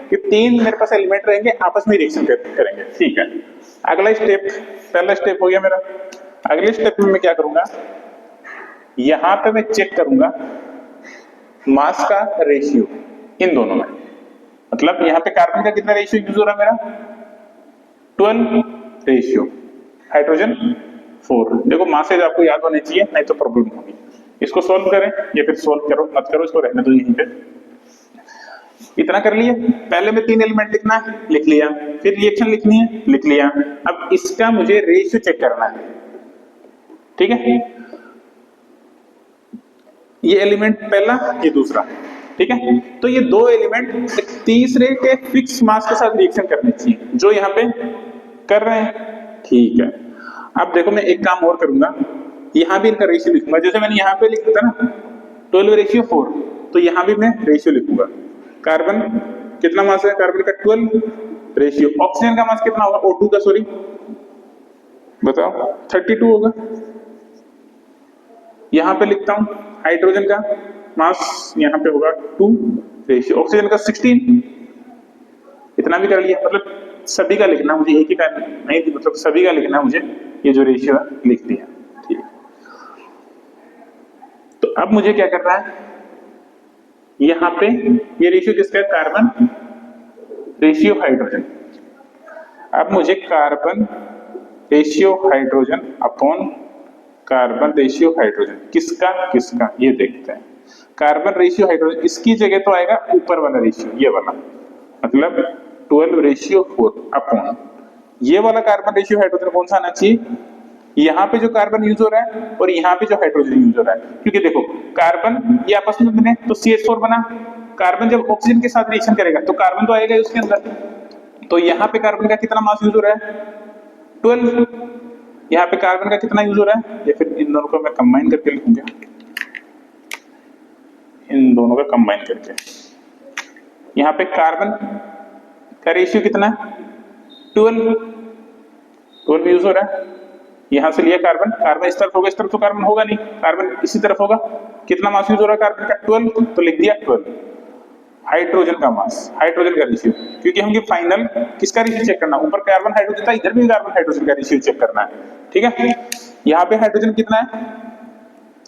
कि 3 मेरे पास एलिमेंट रहेंगे, आपस में रिएक्शन करेंगे, ठीक है। अगला स्टेप, पहला स्टेप हो गया मेरा। अगले स्टेप में मैं क्या करूंगा, यहां पे मैं चेक करूंगा मास का रेशियो इन दोनों में, मतलब यहां पे कार्बन का कितना रेशियो यूज हो रहा है मेरा, 12 रेशियो, हाइड्रोजन 4। देखो मासेज आपको याद होने चाहिए, नहीं तो प्रॉब्लम होगी। इसको सोल्व करें या फिर सोल्व करो मत करो, इसको रहने दो यहीं पे। इतना कर लिए, पहले में 3 एलिमेंट लिखना है, लिख लिया, फिर रिएक्शन लिखनी है, लिख लिया। अब इसका मुझे रेशियो चेक करना है, ठीक है। ये एलिमेंट पहला, ये दूसरा, ठीक है। तो ये 2 एलिमेंट तीसरे के फिक्स मास के साथ रिएक्शन करने चाहिए, जो यहाँ पे कर रहे हैं, ठीक है। अब देखो मैं एक काम और करूंगा, यहां भी इनका रेशियो लिखूंगा, जैसे मैंने यहां पे लिखा था ना 12:4, तो यहां भी मैं रेशियो लिखूंगा। कार्बन कितना मास है, कार्बन का 12 रेशियो, ऑक्सीजन का मास कितना होगा, O2 का, सॉरी बताओ 32 होगा। यहां पे लिखता हूं हाइड्रोजन का मास यहां पे होगा 2 रेशियो, ऑक्सीजन का 16। इतना भी कर लिया, मतलब सभी का लिखना मुझे, एक ही का नहीं, मतलब सभी का लिखना मुझे, ये जो रेशियो है लिख दिया, ठीक। तो अब मुझे क्या करना है, यहां पे ये रेशियो किसका है, कार्बन रेशियो हाइड्रोजन। अब मुझे carbon ratio hydrogen upon carbon ratio hydrogen किसका किसका ये देखते हैं। कार्बन रेशियो हाइड्रोजन, इसकी जगह तो आएगा ऊपर वाला रेशियो, ये वाला, मतलब 12:4 अपॉन ये वाला कार्बन रेशियो हाइड्रोजन कौन सा आना चाहिए, यहाँ पे जो कार्बन यूज हो रहा है और यहाँ पे जो हाइड्रोजन यूज हो रहा है। क्योंकि देखो कार्बन ये आपस में बने तो CH4 बना, कार्बन जब ऑक्सीजन के साथ रिएक्शन करेगा तो कार्बन तो आएगा उसके अंदर, तो यहाँ पे कार्बन का कितना मास यूज हो रहा है, 12। यहाँ पे कार्बन का कितना यूज हो रहा है, या फिर इन दोनों को मैं कंबाइन करके लिखूंगा, इन दोनों का कंबाइन करके। यहाँ पे कार्बन का रेशियो कितना है, 12 यूज हो रहा है। यहां से लिया कार्बन, कार्बन इस तरफ होगा, इस तरफ तो कार्बन होगा नहीं, कार्बन इसी तरफ होगा। कितना मास यूज हो रहा है कार्बन का, 12, तो लिख दिया 12। हाइड्रोजन का मास, हाइड्रोजन का रेशियो, क्योंकि हम ये फाइनल किसका रेशियो चेक करना, ऊपर कार्बन हाइड्रोजन था, इधर भी कार्बन हाइड्रोजन का रेशियो चेक करना है, ठीक है। यहाँ पे हाइड्रोजन कितना है,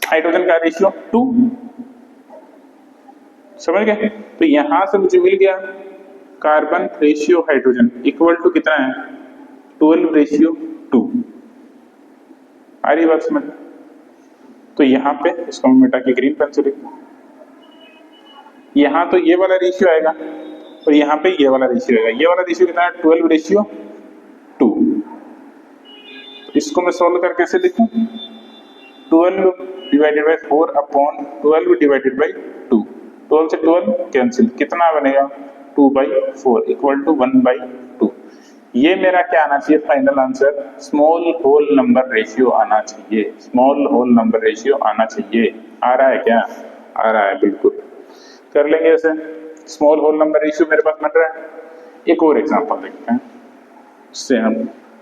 हाइड्रोजन का रेशियो 2, समझ गए। तो यहां से मुझे मिल गया carbon ratio hydrogen equal to कितना है, 12:2। आ रही बात समझ। तो यहाँ पे इसको मैं मिटा के ग्रीन पेन से लिखूं, यहाँ तो ये वाला रेशियो आएगा और यहाँ पे ये वाला रेशियो आएगा। ये वाला रेशियो कितना है, 12:2। इसको मैं सोल्व करके कैसे लिखूं, 12/4 अपॉन 12/2। 12 से 12 कैंसिल, कितना बनेगा 2/4 इक्वल टू 1/2। ये मेरा क्या आना चाहिए final answer, small whole number ratio आना चाहिए, स्मॉल होल नंबर रेशियो आना चाहिए। आ रहा है क्या, आ रहा है, बिल्कुल कर लेंगे ऐसे। स्मॉल होल नंबर रेशियो मेरे पास बन रहा है। एक और एग्जांपल देखते हैं, इससे हम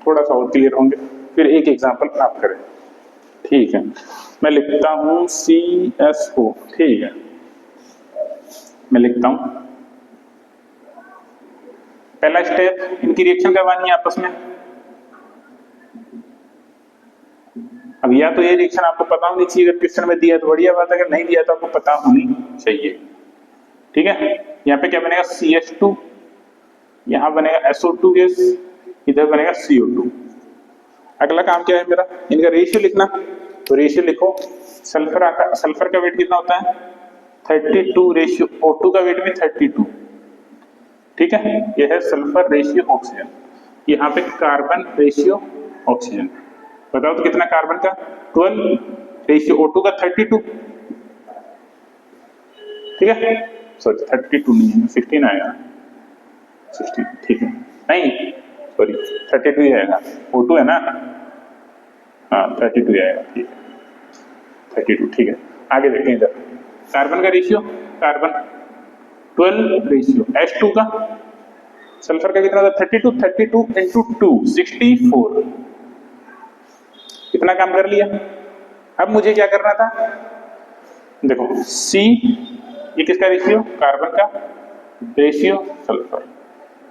थोड़ा सा और क्लियर होंगे, फिर एक एग्जांपल आप करें, ठीक है। मैं लिखता हूं CSO, ठीक है, मैं लिखता हूं पहला स्टेप, इनकी रिएक्शन करवानी है आपस में। अब या तो ये रिएक्शन आपको पता होनी चाहिए, अगर क्वेश्चन में दिया तो बढ़िया बात है, अगर नहीं दिया तो आपको पता होनी चाहिए, ठीक है। यहाँ पे क्या बनेगा, CH2, यहाँ बनेगा SO2 गैस, इधर बनेगा CO2। अगला काम क्या है मेरा, इनका रेशियो लिखना। तो रेशियो लिखो, सल्फर आता, सल्फर का वेट कितना होता है 32 रेशियो, O2 का वेट भी 32, ठीक है। यह है सल्फर रेशियो ऑक्सीजन। यहाँ पे कार्बन रेशियो ऑक्सीजन, बताओ तो कितना कार्बन का 12 रेशियो O2 का 32, ठीक है। सॉरी 32 नहीं है, 16 आएगा, 16, ठीक है, नहीं सॉरी 32 ही आएगा, O2 है ना, हाँ 32 ही आएगा, ठीक है 32, ठीक है। आगे देखते हैं इधर कार्बन का रेशियो, कार्बन 12 रेशियो H2 का, सल्फर का कितना होता है 32 into 2 64। कितना काम कर लिया। अब मुझे क्या करना था, देखो C ये किसका रेशियो, कार्बन का रेशियो सल्फर,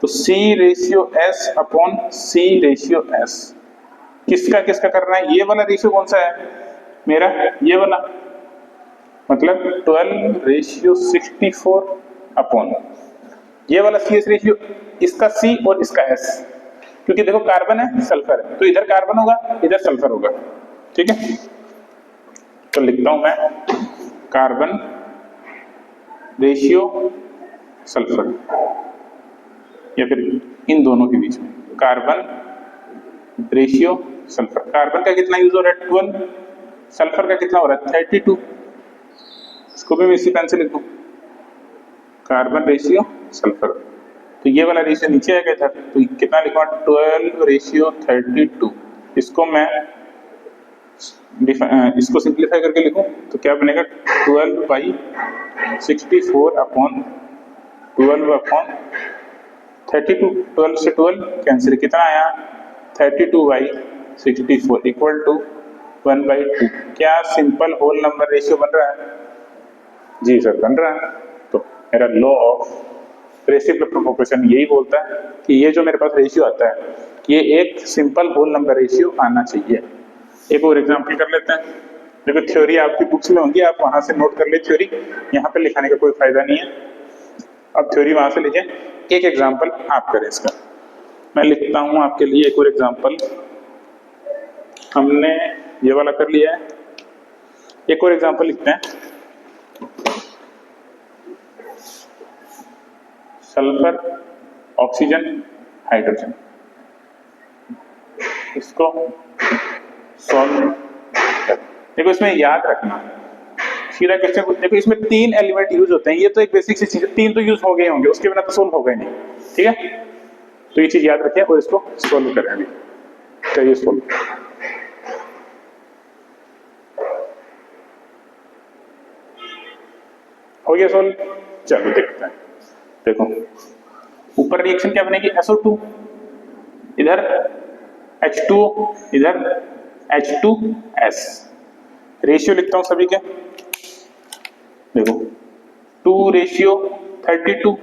तो C ratio S upon C ratio S किसका किसका करना है, ये वाला रेशियो कौन सा है मेरा, ये वाला, मतलब 12:64 अपॉन ये वाला CS रेशियो, इसका C और इसका S, क्योंकि देखो कार्बन है सल्फर है, तो इधर कार्बन होगा इधर सल्फर होगा, ठीक है। तो लिखता हूं मैं कार्बन रेशियो सल्फर, या फिर इन दोनों के बीच में कार्बन रेशियो सल्फर। कार्बन का कितना यूज हो रहा है 12, सल्फर का कितना हो रहा है 32। इसको भी मैं इसी पेन से लिख दूं, कार्बन रेशियो सल्फर। तो ये वाला रेशियो नीचे आएगा इधर, तो कितना लिखूंगा 12 रेशियो 32। इसको मैं इसको सिंप्लीफाई करके लिखूं तो क्या बनेगा 12/64 अपॉन 12/32। 12 से 12 कैंसिल, कितना आया 32/64 इक्वल टू 1/2। क्या सिंपल होल नंबर रेशियो बन रहा है? जी सर बन रहा है। तो मेरा लॉ ऑफ रेसिप्रोकल प्रोपोर्शन यही बोलता है कि ये जो मेरे पास रेशियो आता है ये एक सिंपल होल नंबर रेशियो आना चाहिए। एक और एग्जांपल कर लेते हैं। देखो थ्योरी आपकी बुक्स में होंगी, आप वहां से नोट कर ले थ्योरी, यहाँ पे लिखाने का कोई फायदा नहीं है। अब थ्योरी वहां से लीजिए, एक एग्जांपल आप करें इसका। मैं लिखता हूं आपके लिए एक और एग्जांपल। हमने ये वाला कर लिया है, एक और एग्जांपल लिखते हैं। सल्फर, ऑक्सीजन, हाइड्रोजन, इसको सॉल्व। देखो इसमें याद रखना सीधा क्वेश्चन, देखो इसमें 3 एलिमेंट यूज होते हैं, ये तो एक बेसिक सी चीज है, 3 तो यूज हो गए होंगे, उसके बिना तो सोल्व होगा ही नहीं, ठीक है। तो ये चीज याद रखें और इसको सोल्व करेंगे। चलिए सोल्व। हो गया सोल्व, चलो देखते हैं। देखो ऊपर रिएक्शन क्या बनेगी SO2, इधर H2O, इधर H2S। रेशियो लिखता हूं सभी के, देखो 2 रेशियो 32,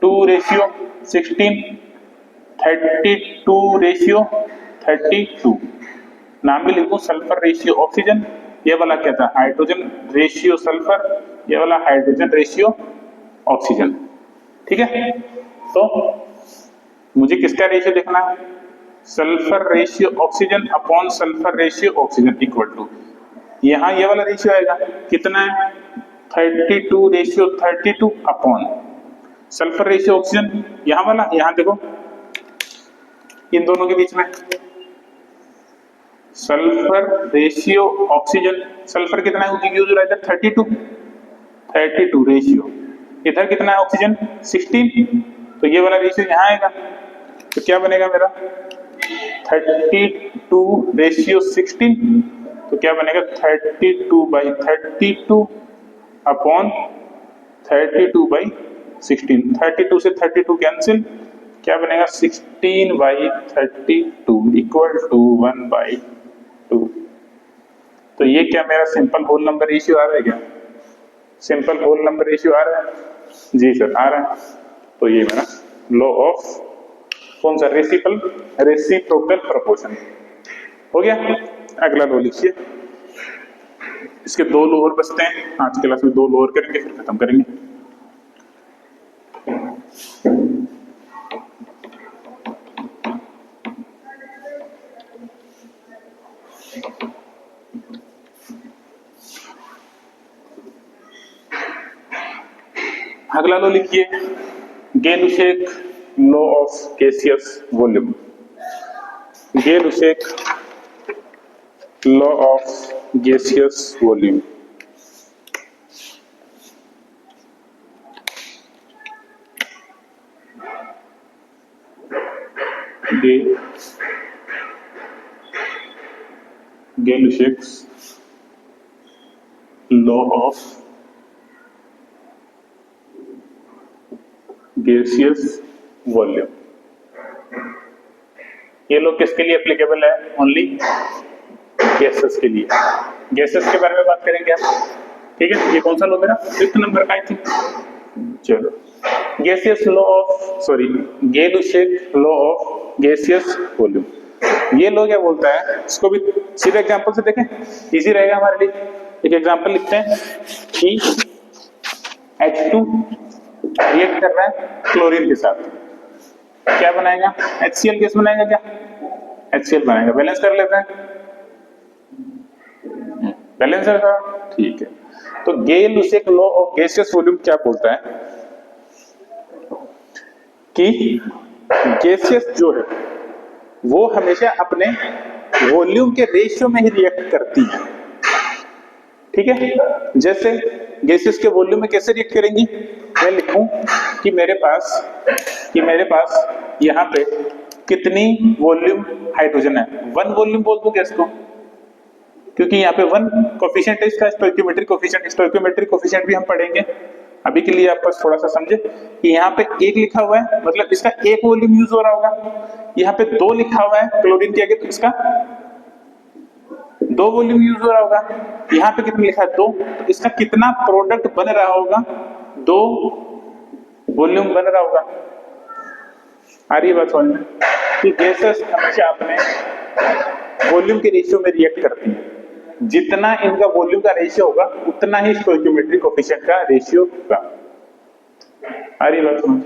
2 रेशियो 16, 32 रेशियो 32। नाम भी लिखूं सल्फर रेशियो ऑक्सीजन, ये वाला क्या था हाइड्रोजन रेशियो सल्फर, ये वाला हाइड्रोजन रेशियो ऑक्सीजन, ठीक है। तो मुझे किसका रेशियो देखना है, sulphur ratio oxygen upon sulphur ratio oxygen equal to, यहां ये वाला रेशियो आएगा कितना है 32 ratio 32 upon sulphur ratio oxygen, यहां वाला, यहां देखो इन दोनों के बीच में सल्फर रेशियो ऑक्सीजन, सल्फर कितना है यूज हो रहा है इधर 32 रेशियो, इधर कितना है ऑक्सीजन 16, तो ये वाला रेशियो यहां आएगा, तो क्या बनेगा मेरा 32 रेशियो 16, तो क्या बनेगा 32/32 अपॉन 32/16, 32 से 32 कैंसिल, क्या बनेगा 16/32 इक्वल टू 1/2। तो ये क्या मेरा सिंपल होल नंबर रेशियो आ रहा है क्या, सिंपल होल नंबर रेशियो आ रहा है? जी सर आ रहा है। तो ये मेरा लॉ ऑफ कौन सा रेसिप्रोकल प्रोपोर्शन हो गया। अगला लॉ लिखिए, इसके 2 लॉ और बचते हैं, आज क्लास में 2 लॉ और करेंगे फिर खत्म करेंगे। अगला लॉ लिखिए, Gay Lussac law of gaseous volume. Gay Lussac law of gaseous volume. Gay Lussac's law of gaseous volume. ये लोग किसके लिए एप्लीकेबल है, ओनली गैसेस के लिए। गैसेस के बारे में बात करेंगे हम, ठीक है। ये कौन सा लॉ मेरा 5th नंबर का आई थिंक। चलो gaseous law of Gay Lussac law of gaseous volume. ये लॉ क्या बोलता है, इसको भी सीधे एग्जांपल से देखें, इजी रहेगा हमारे लिए। एक एग्जांपल लिखते हैं कि H2 रिएक्ट कर रहा है क्लोरीन के साथ, क्या बनाएगा HCl गैस बनाएगा, क्या HCl बनाएगा। बैलेंस कर लेते हैं, बैलेंस है सर, ठीक है। तो गेल-लुसेक लॉ ऑफ गैसियस वॉल्यूम क्या बोलता है कि गैसियस जो है वो हमेशा अपने वॉल्यूम के रेशियो में ही रिएक्ट करती है, ठीक है। जैसे गैसेस के वॉल्यूम में कैसे रिएक्ट करेंगी, मैं लिखूं कि मेरे पास यहाँ पे कितनी वॉल्यूम हाइड्रोजन है, 1 वॉल्यूम बोल दूं गैस को, क्योंकि यहाँ पे 1 कोफिशिएंट है इसका, स्टोइकियोमेट्रिक कोफिशिएंट भी हम पढ़ेंगे। अभी के लिए आप बस थोड़ा सा समझे कि यहाँ पे 1 लिखा हुआ है मतलब इसका 1 वॉल्यूम यूज हो रहा होगा, यहाँ पे 2 लिखा हुआ है क्लोरीन के आगे तो इसका 2 वॉल्यूम यूज हो रहा होगा, यहाँ पे कितना लिखा है 2, तो इसका कितना प्रोडक्ट बन रहा होगा, 2 वॉल्यूम बन रहा होगा। आ रही है बात समझ में कि गैसेस हमेशा अपने वॉल्यूम के रेशियो में रिएक्ट करती है, जितना इनका वॉल्यूम का रेशियो होगा उतना ही स्टोइकियोमेट्रिक कोफिशिएंट का रेशियो होगा। आ रही है बात समझ,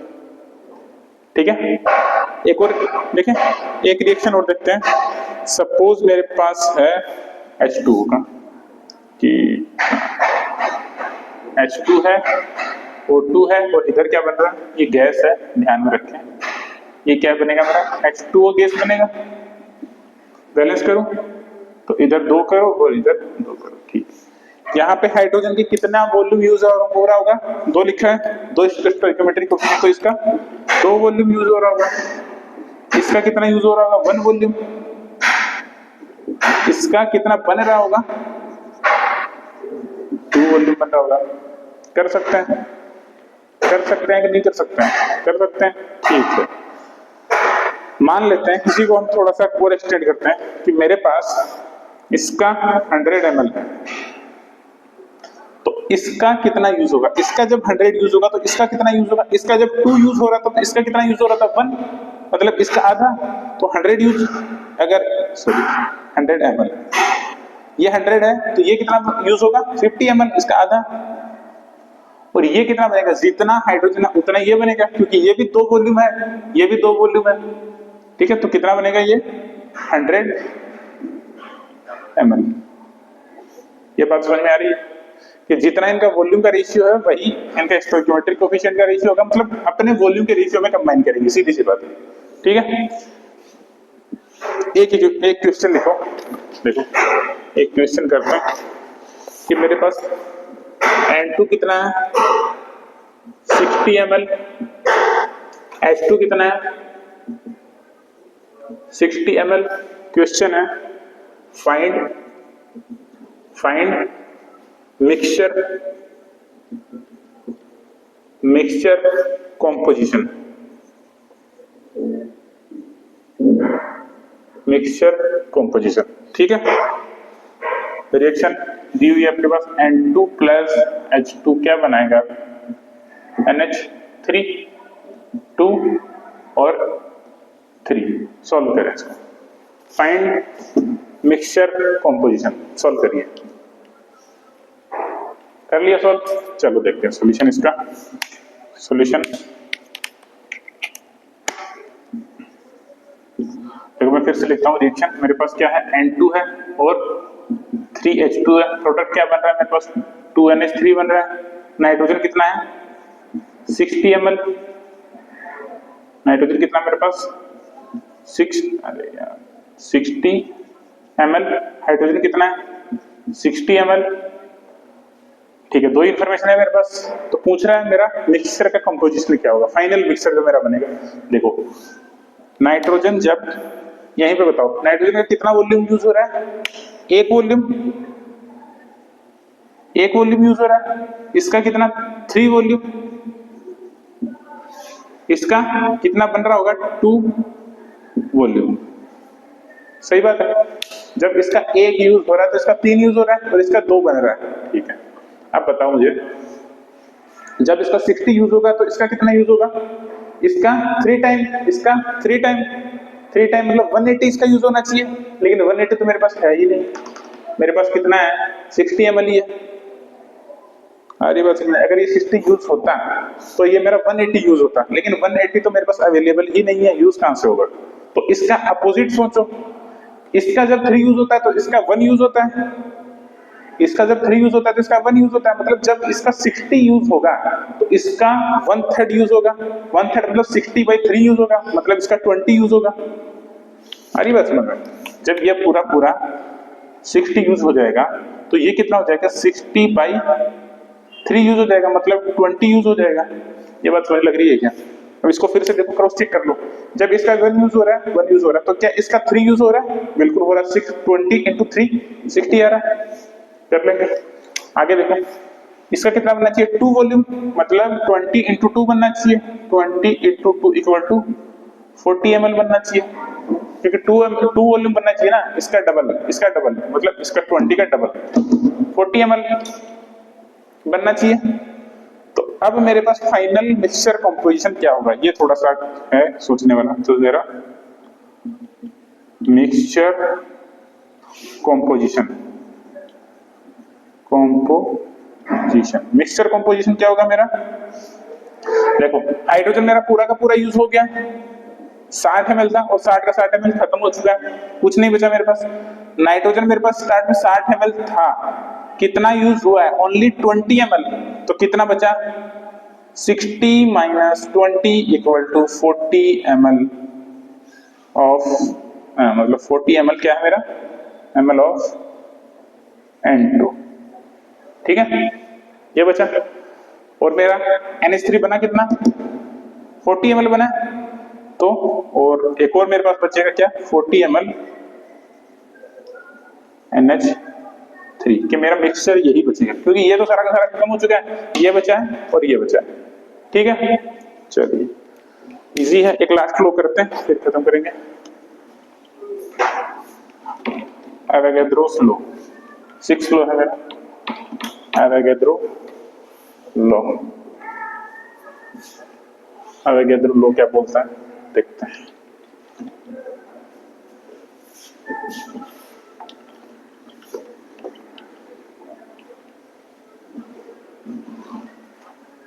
ठीक है। एक और देखें, एक रिएक्शन और देखते हैं। सपोज मेरे पास है H2O का कि H2 है, O2 है और इधर क्या बन रहा है, ये गैस है, ध्यान में रखें। ये क्या बनेगा मेरा, H2O गैस बनेगा। बैलेंस करो तो इधर 2 करो और इधर 2 करो, ठीक। यहाँ पे हाइड्रोजन की कितना वॉल्यूम यूज हो रहा होगा, 2 लिखा है, 2 स्टोइकियोमेट्रिक कोफिशिएंट, तो इसका 2 वॉल्यूम यूज हो रहा होगा। इसका कितना यूज हो रहा होगा, 1 वॉल्यूम। इसका कितना बन रहा होगा, 2 वॉल्यूम बन रहा होगा। कर सकते हैं कि नहीं कर सकते हैं, कर सकते हैं, ठीक है। मान लेते हैं किसी को हम थोड़ा सा और एक्सटेंड करते हैं कि मेरे पास इसका 100 ml है, तो इसका कितना यूज होगा, इसका जब 100 यूज होगा तो इसका कितना यूज होगा, इसका जब 2 यूज हो रहा था तो इसका कितना यूज हो रहा था, 1, मतलब इसका आधा, तो 100 यूज, अगर 100 ml, ये 100 है तो ये कितना यूज होगा, 50 ml, इसका आधा। और ये कितना बनेगा, जितना हाइड्रोजन है उतना ये बनेगा, क्योंकि ये भी 2 वॉल्यूम है, ये भी 2 वॉल्यूम है, ठीक है। तो कितना बनेगा ये 100 ml। ये बात समझ में आ रही है कि जितना इनका वॉल्यूम का रेशियो है वही इनका स्टोइकियोमेट्रिक कोफिशिएंट का रेशियो होगा, मतलब अपने वॉल्यूम के रेशियो में कंबाइन करेंगे, सीधी सी बात है, ठीक है। एक क्वेश्चन लिखो, देखो एक क्वेश्चन करते हैं कि मेरे पास N2 कितना है, 60 ml, H2 कितना है, 60 ml। क्वेश्चन है फाइंड मिक्सचर कॉम्पोजिशन, ठीक है। रिएक्शन दी हुई है आपके पास, N2 प्लस H2 क्या बनाएगा, NH3, 2 और 3। सॉल्व करें इसको, फाइंड मिक्सचर कॉम्पोजिशन, सॉल्व करिए। कर लिया सॉल्व, चलो देखते हैं सॉल्यूशन इसका। सॉल्यूशन देखो मैं फिर से लिखता हूँ, रिएक्शन मेरे पास क्या है, N2 है और 3H2 है, प्रोडक्ट क्या बन रहा है मेरे पास, 2NH3 बन रहा है। नाइट्रोजन कितना है, 60 ml, नाइट्रोजन कितना मेरे पास 60 ml, हाइड्रोजन कितना है 60 ml, ठीक है। 2 इंफॉर्मेशन है मेरे पास, तो पूछ रहा है मेरा मिक्सचर का कंपोजिशन क्या होगा, फाइनल मिक्सचर जो मेरा बनेगा। देखो नाइट्रोजन जब यहीं पे बताओ, नाइट्रोजन का कितना वॉल्यूम यूज हो रहा है, 1 वॉल्यूम यूज हो रहा है। इसका कितना, 3 वॉल्यूम। इसका कितना बन रहा होगा, 2 वॉल्यूम। सही बात है, जब इसका 1 यूज हो रहा है तो इसका 3 यूज हो रहा है और इसका 2 बन रहा है, ठीक है। अब बताओ मुझे, जब इसका 60 यूज होगा तो इसका कितना यूज होगा, इसका 3 टाइम, इसका 3 टाइम मतलब 180 इसका यूज होना चाहिए, लेकिन 180 तो मेरे पास है ही नहीं, मेरे पास कितना है 60 ml ही है। अरे बस अगर ये 60 यूज होता तो ये मेरा 180 यूज होता, लेकिन 180 तो मेरे पास अवेलेबल ही नहीं है, यूज कहां से होगा। तो इसका अपोजिट सोचो, इसका जब 3 यूज होता है तो इसका 1 यूज होता है, इसका जब 3 यूज होता है तो इसका 1 यूज होता है, मतलब जब इसका 60 यूज होगा तो इसका 1/3 यूज होगा, 1/3 मतलब 60/3 यूज होगा, मतलब इसका 20 यूज होगा। अरे बात समझ में, जब ये पूरा पूरा 60 यूज हो जाएगा तो ये कितना हो जाएगा, 60/3 यूज हो जाएगा, मतलब 20 यूज हो जाएगा। ये बात समझ लग रही है क्या? अब इसको फिर से देखो, क्रॉस चेक कर लो। जब इसका 1 यूज हो रहा है, 1 यूज हो रहा है, तो क्या इसका 3 यूज हो रहा है? बिल्कुल हो रहा है। 20 × 3 60 आ रहा है, कर लेंगे। आगे देखो, इसका कितना बनना चाहिए, 2 वॉल्यूम, मतलब 20 × 2 बनना चाहिए, 20 × 2 = 40 ml बनना चाहिए, क्योंकि 2 वॉल्यूम बनना चाहिए ना, इसका डबल मतलब इसका 20 का डबल 40 ml बनना चाहिए। तो अब मेरे पास फाइनल मिक्सचर कंपोजिशन क्या होगा, ये थोड़ा सा है सोचने वाला। तो जरा मिक्सचर कंपोजिशन मिक्सचर कंपोजिशन क्या होगा मेरा, देखो हाइड्रोजन मेरा पूरा का पूरा यूज हो गया, 60 ml था और 60 का 60 ml खत्म हो चुका है, कुछ नहीं बचा मेरे पास। नाइट्रोजन मेरे पास स्टार्ट में 60 ml था, कितना यूज हुआ है, ओनली 20 ml, तो कितना बचा, 60 - 20 = 40 ml ऑफ मतलब 40 ml क्या है मेरा, ml ऑफ N2, ठीक है, ये बचा। और मेरा NH3 बना कितना, 40 ml बना, तो और एक और मेरे पास बचेगा क्या, 40 ml NH3, कि मेरा मिक्सचर यही बचेगा, क्योंकि ये तो सारा का सारा खत्म हो चुका है, ये बचा है और ये बचा है, ठीक है। चलिए इजी है, एक लास्ट फ्लो करते हैं फिर खत्म करेंगे। एवोगैड्रोस लॉ, 6 फ्लो है मेरा, एवोगैड्रो लॉ। एवोगैड्रो लॉ क्या बोलता है देखते हैं।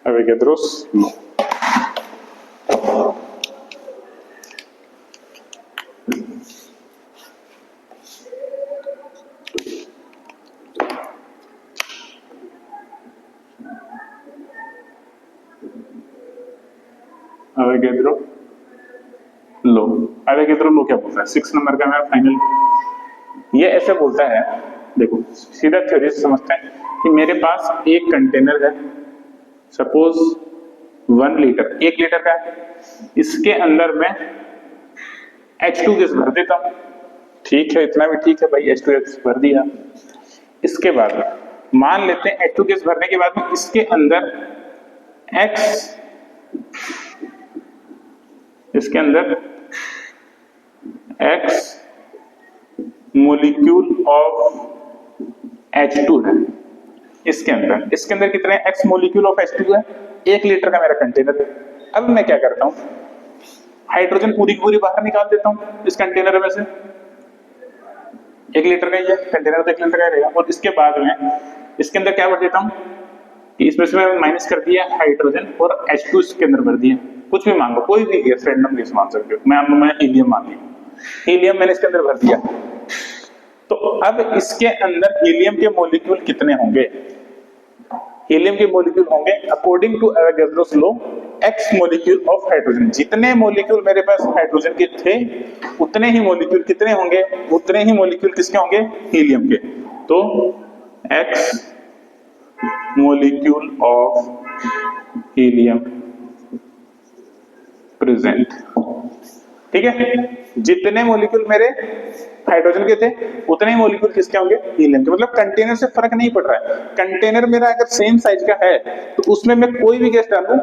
एवोगैड्रोस लॉ, एवोगैड्रो लो, एवोगैड्रो लो क्या बोलता है, 6 नंबर का मेरा फाइनल। ये ऐसे बोलता है, देखो सीधा थ्योरी से समझते हैं कि मेरे पास एक कंटेनर है, सपोज 1 लीटर, 1 लीटर का है, इसके अंदर मैं H2 गैस भर देता हूं, ठीक है, इतना भी ठीक है भाई, H2 गैस भर दिया। इसके बाद मान लेते हैं H2 गैस भरने के बाद में इसके अंदर X मोलिक्यूल ऑफ H2 है, इसके अंदर कितने X मोलिक्यूल ऑफ H2 है, 1 लीटर का मेरा कंटेनर है। अब मैं क्या करता हूं, हाइड्रोजन पूरी की पूरी बाहर निकाल देता हूं इस कंटेनर में से, 1 लीटर का ही है कंटेनर, तो 1 लीटर का रहेगा। और इसके बाद में इसके अंदर क्या भर देता हूं, इसमें से मैं माइनस कर दिया हाइड्रोजन और H2 इसके अंदर भर दिया, कुछ भी मान लो, कोई भी गैस, रैंडम गैस मान सकते हो, मैं हीलियम मान लिया, हीलियम मैंने इसके अंदर भर दिया। तो अब इसके अंदर हीलियम के मॉलिक्यूल कितने होंगे, हीलियम के मॉलिक्यूल होंगे according to Avogadro's law X molecule of hydrogen, जितने मॉलिक्यूल मेरे पास हाइड्रोजन के थे उतने ही मॉलिक्यूल कितने होंगे, उतने ही मॉलिक्यूल किसके होंगे, हीलियम के। तो X molecule of helium present, ठीक है, जितने मॉलिक्यूल मेरे हाइड्रोजन के थे उतने ही मॉलिक्यूल किसके होंगे, हीलियम के। मतलब कंटेनर से फर्क नहीं पड़ रहा है, कंटेनर मेरा अगर सेम साइज का है तो उसमें मैं कोई भी गैस डालूं,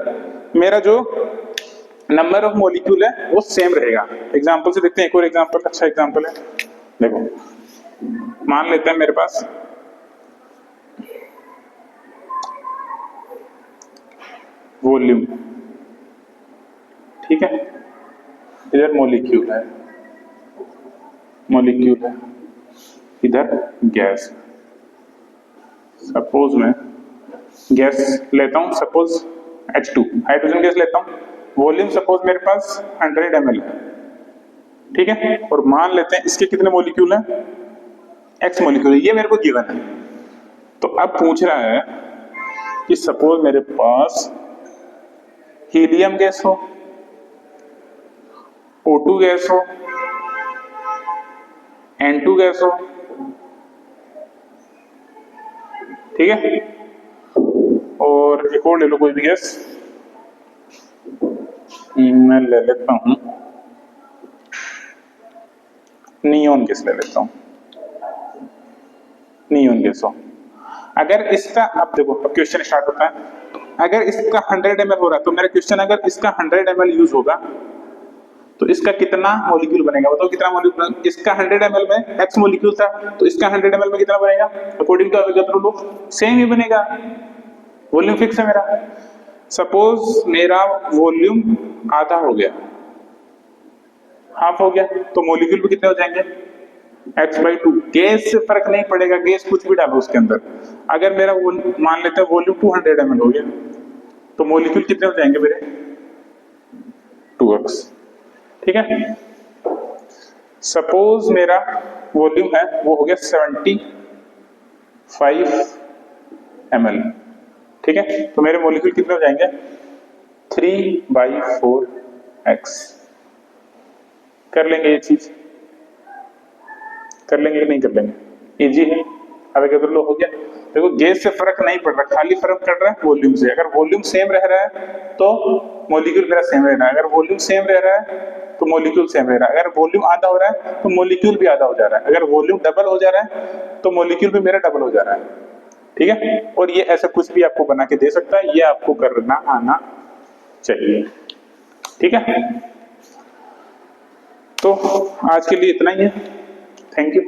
मेरा जो नंबर ऑफ मॉलिक्यूल है वो सेम रहेगा। एग्जांपल से देखते हैं, एक और एग्जांपल, अच्छा एग्जांपल है, देखो मान लेते हैं मेरे पास वॉल्यूम, ठीक है, इधर मॉलिक्यूल है, इधर गैस। सपोज मैं गैस लेता हूं, सपोज H2 हाइड्रोजन गैस लेता हूं, वॉल्यूम सपोज मेरे पास 100 ml है, ठीक है, और मान लेते हैं इसके कितने मॉलिक्यूल हैं, X मॉलिक्यूल, ये मेरे को गिवन है। तो अब पूछ रहा है कि सपोज मेरे पास हीलियम गैस हो, O2 गैस हो, N2 गैस हो, ठीक है, और एक और ले लो कोई भी गैस, मैं ले लेता हूं नियोन गैस ले लेता हूं, नियोन गैस हो। अगर इसका, अब देखो अब क्वेश्चन स्टार्ट होता है, अगर इसका 100 ml हो रहा है तो मेरा क्वेश्चन, अगर इसका 100 ml यूज होगा तो इसका कितना मॉलिक्यूल बनेगा, बताओ कितना मॉलिक्यूल, इसका 100 ml में x मॉलिक्यूल था तो इसका 100 ml में कितना बनेगा, according to Avogadro law same ही बनेगा, वॉल्यूम फिक्स है मेरा। सपोज मेरा वॉल्यूम आधा हो गया, हाफ हो गया, तो मॉलिक्यूल भी कितने हो जाएंगे, x/2। गैस से फर्क नहीं पड़ेगा, गैस कुछ भी डालो उसके अंदर। अगर मेरा मान लेते हैं वॉल्यूम 200 ml हो गया तो मॉलिक्यूल कितने हो जाएंगे मेरे, 2x, ठीक है। सपोज मेरा वॉल्यूम है वो हो गया 75 ml, ठीक है, तो मेरे मॉलिक्यूल कितने हो जाएंगे, 3/4x। कर लेंगे ये चीज, कर लेंगे कि नहीं कर लेंगे, इजी है। अवोगाद्रो लॉ हो गया। देखो गैस से फर्क नहीं पड़ रहा, खाली फर्क पड़ रहा है वॉल्यूम से। अगर वॉल्यूम सेम रह रहा है तो मॉलिक्यूल मेरा सेम रह रहा है, अगर वॉल्यूम सेम रह रहा है तो मॉलिक्यूल सेम रह रहा है, अगर वॉल्यूम आधा हो रहा है तो मॉलिक्यूल भी आधा हो जा रहा है, अगर वॉल्यूम डबल हो जा रहा है तो मॉलिक्यूल भी मेरा डबल हो जा रहा है, ठीक है। और ये ऐसा कुछ भी आपको बना के दे सकता है, ये आपको करना आना चाहिए, ठीक है। तो आज के लिए इतना ही है, थैंक यू।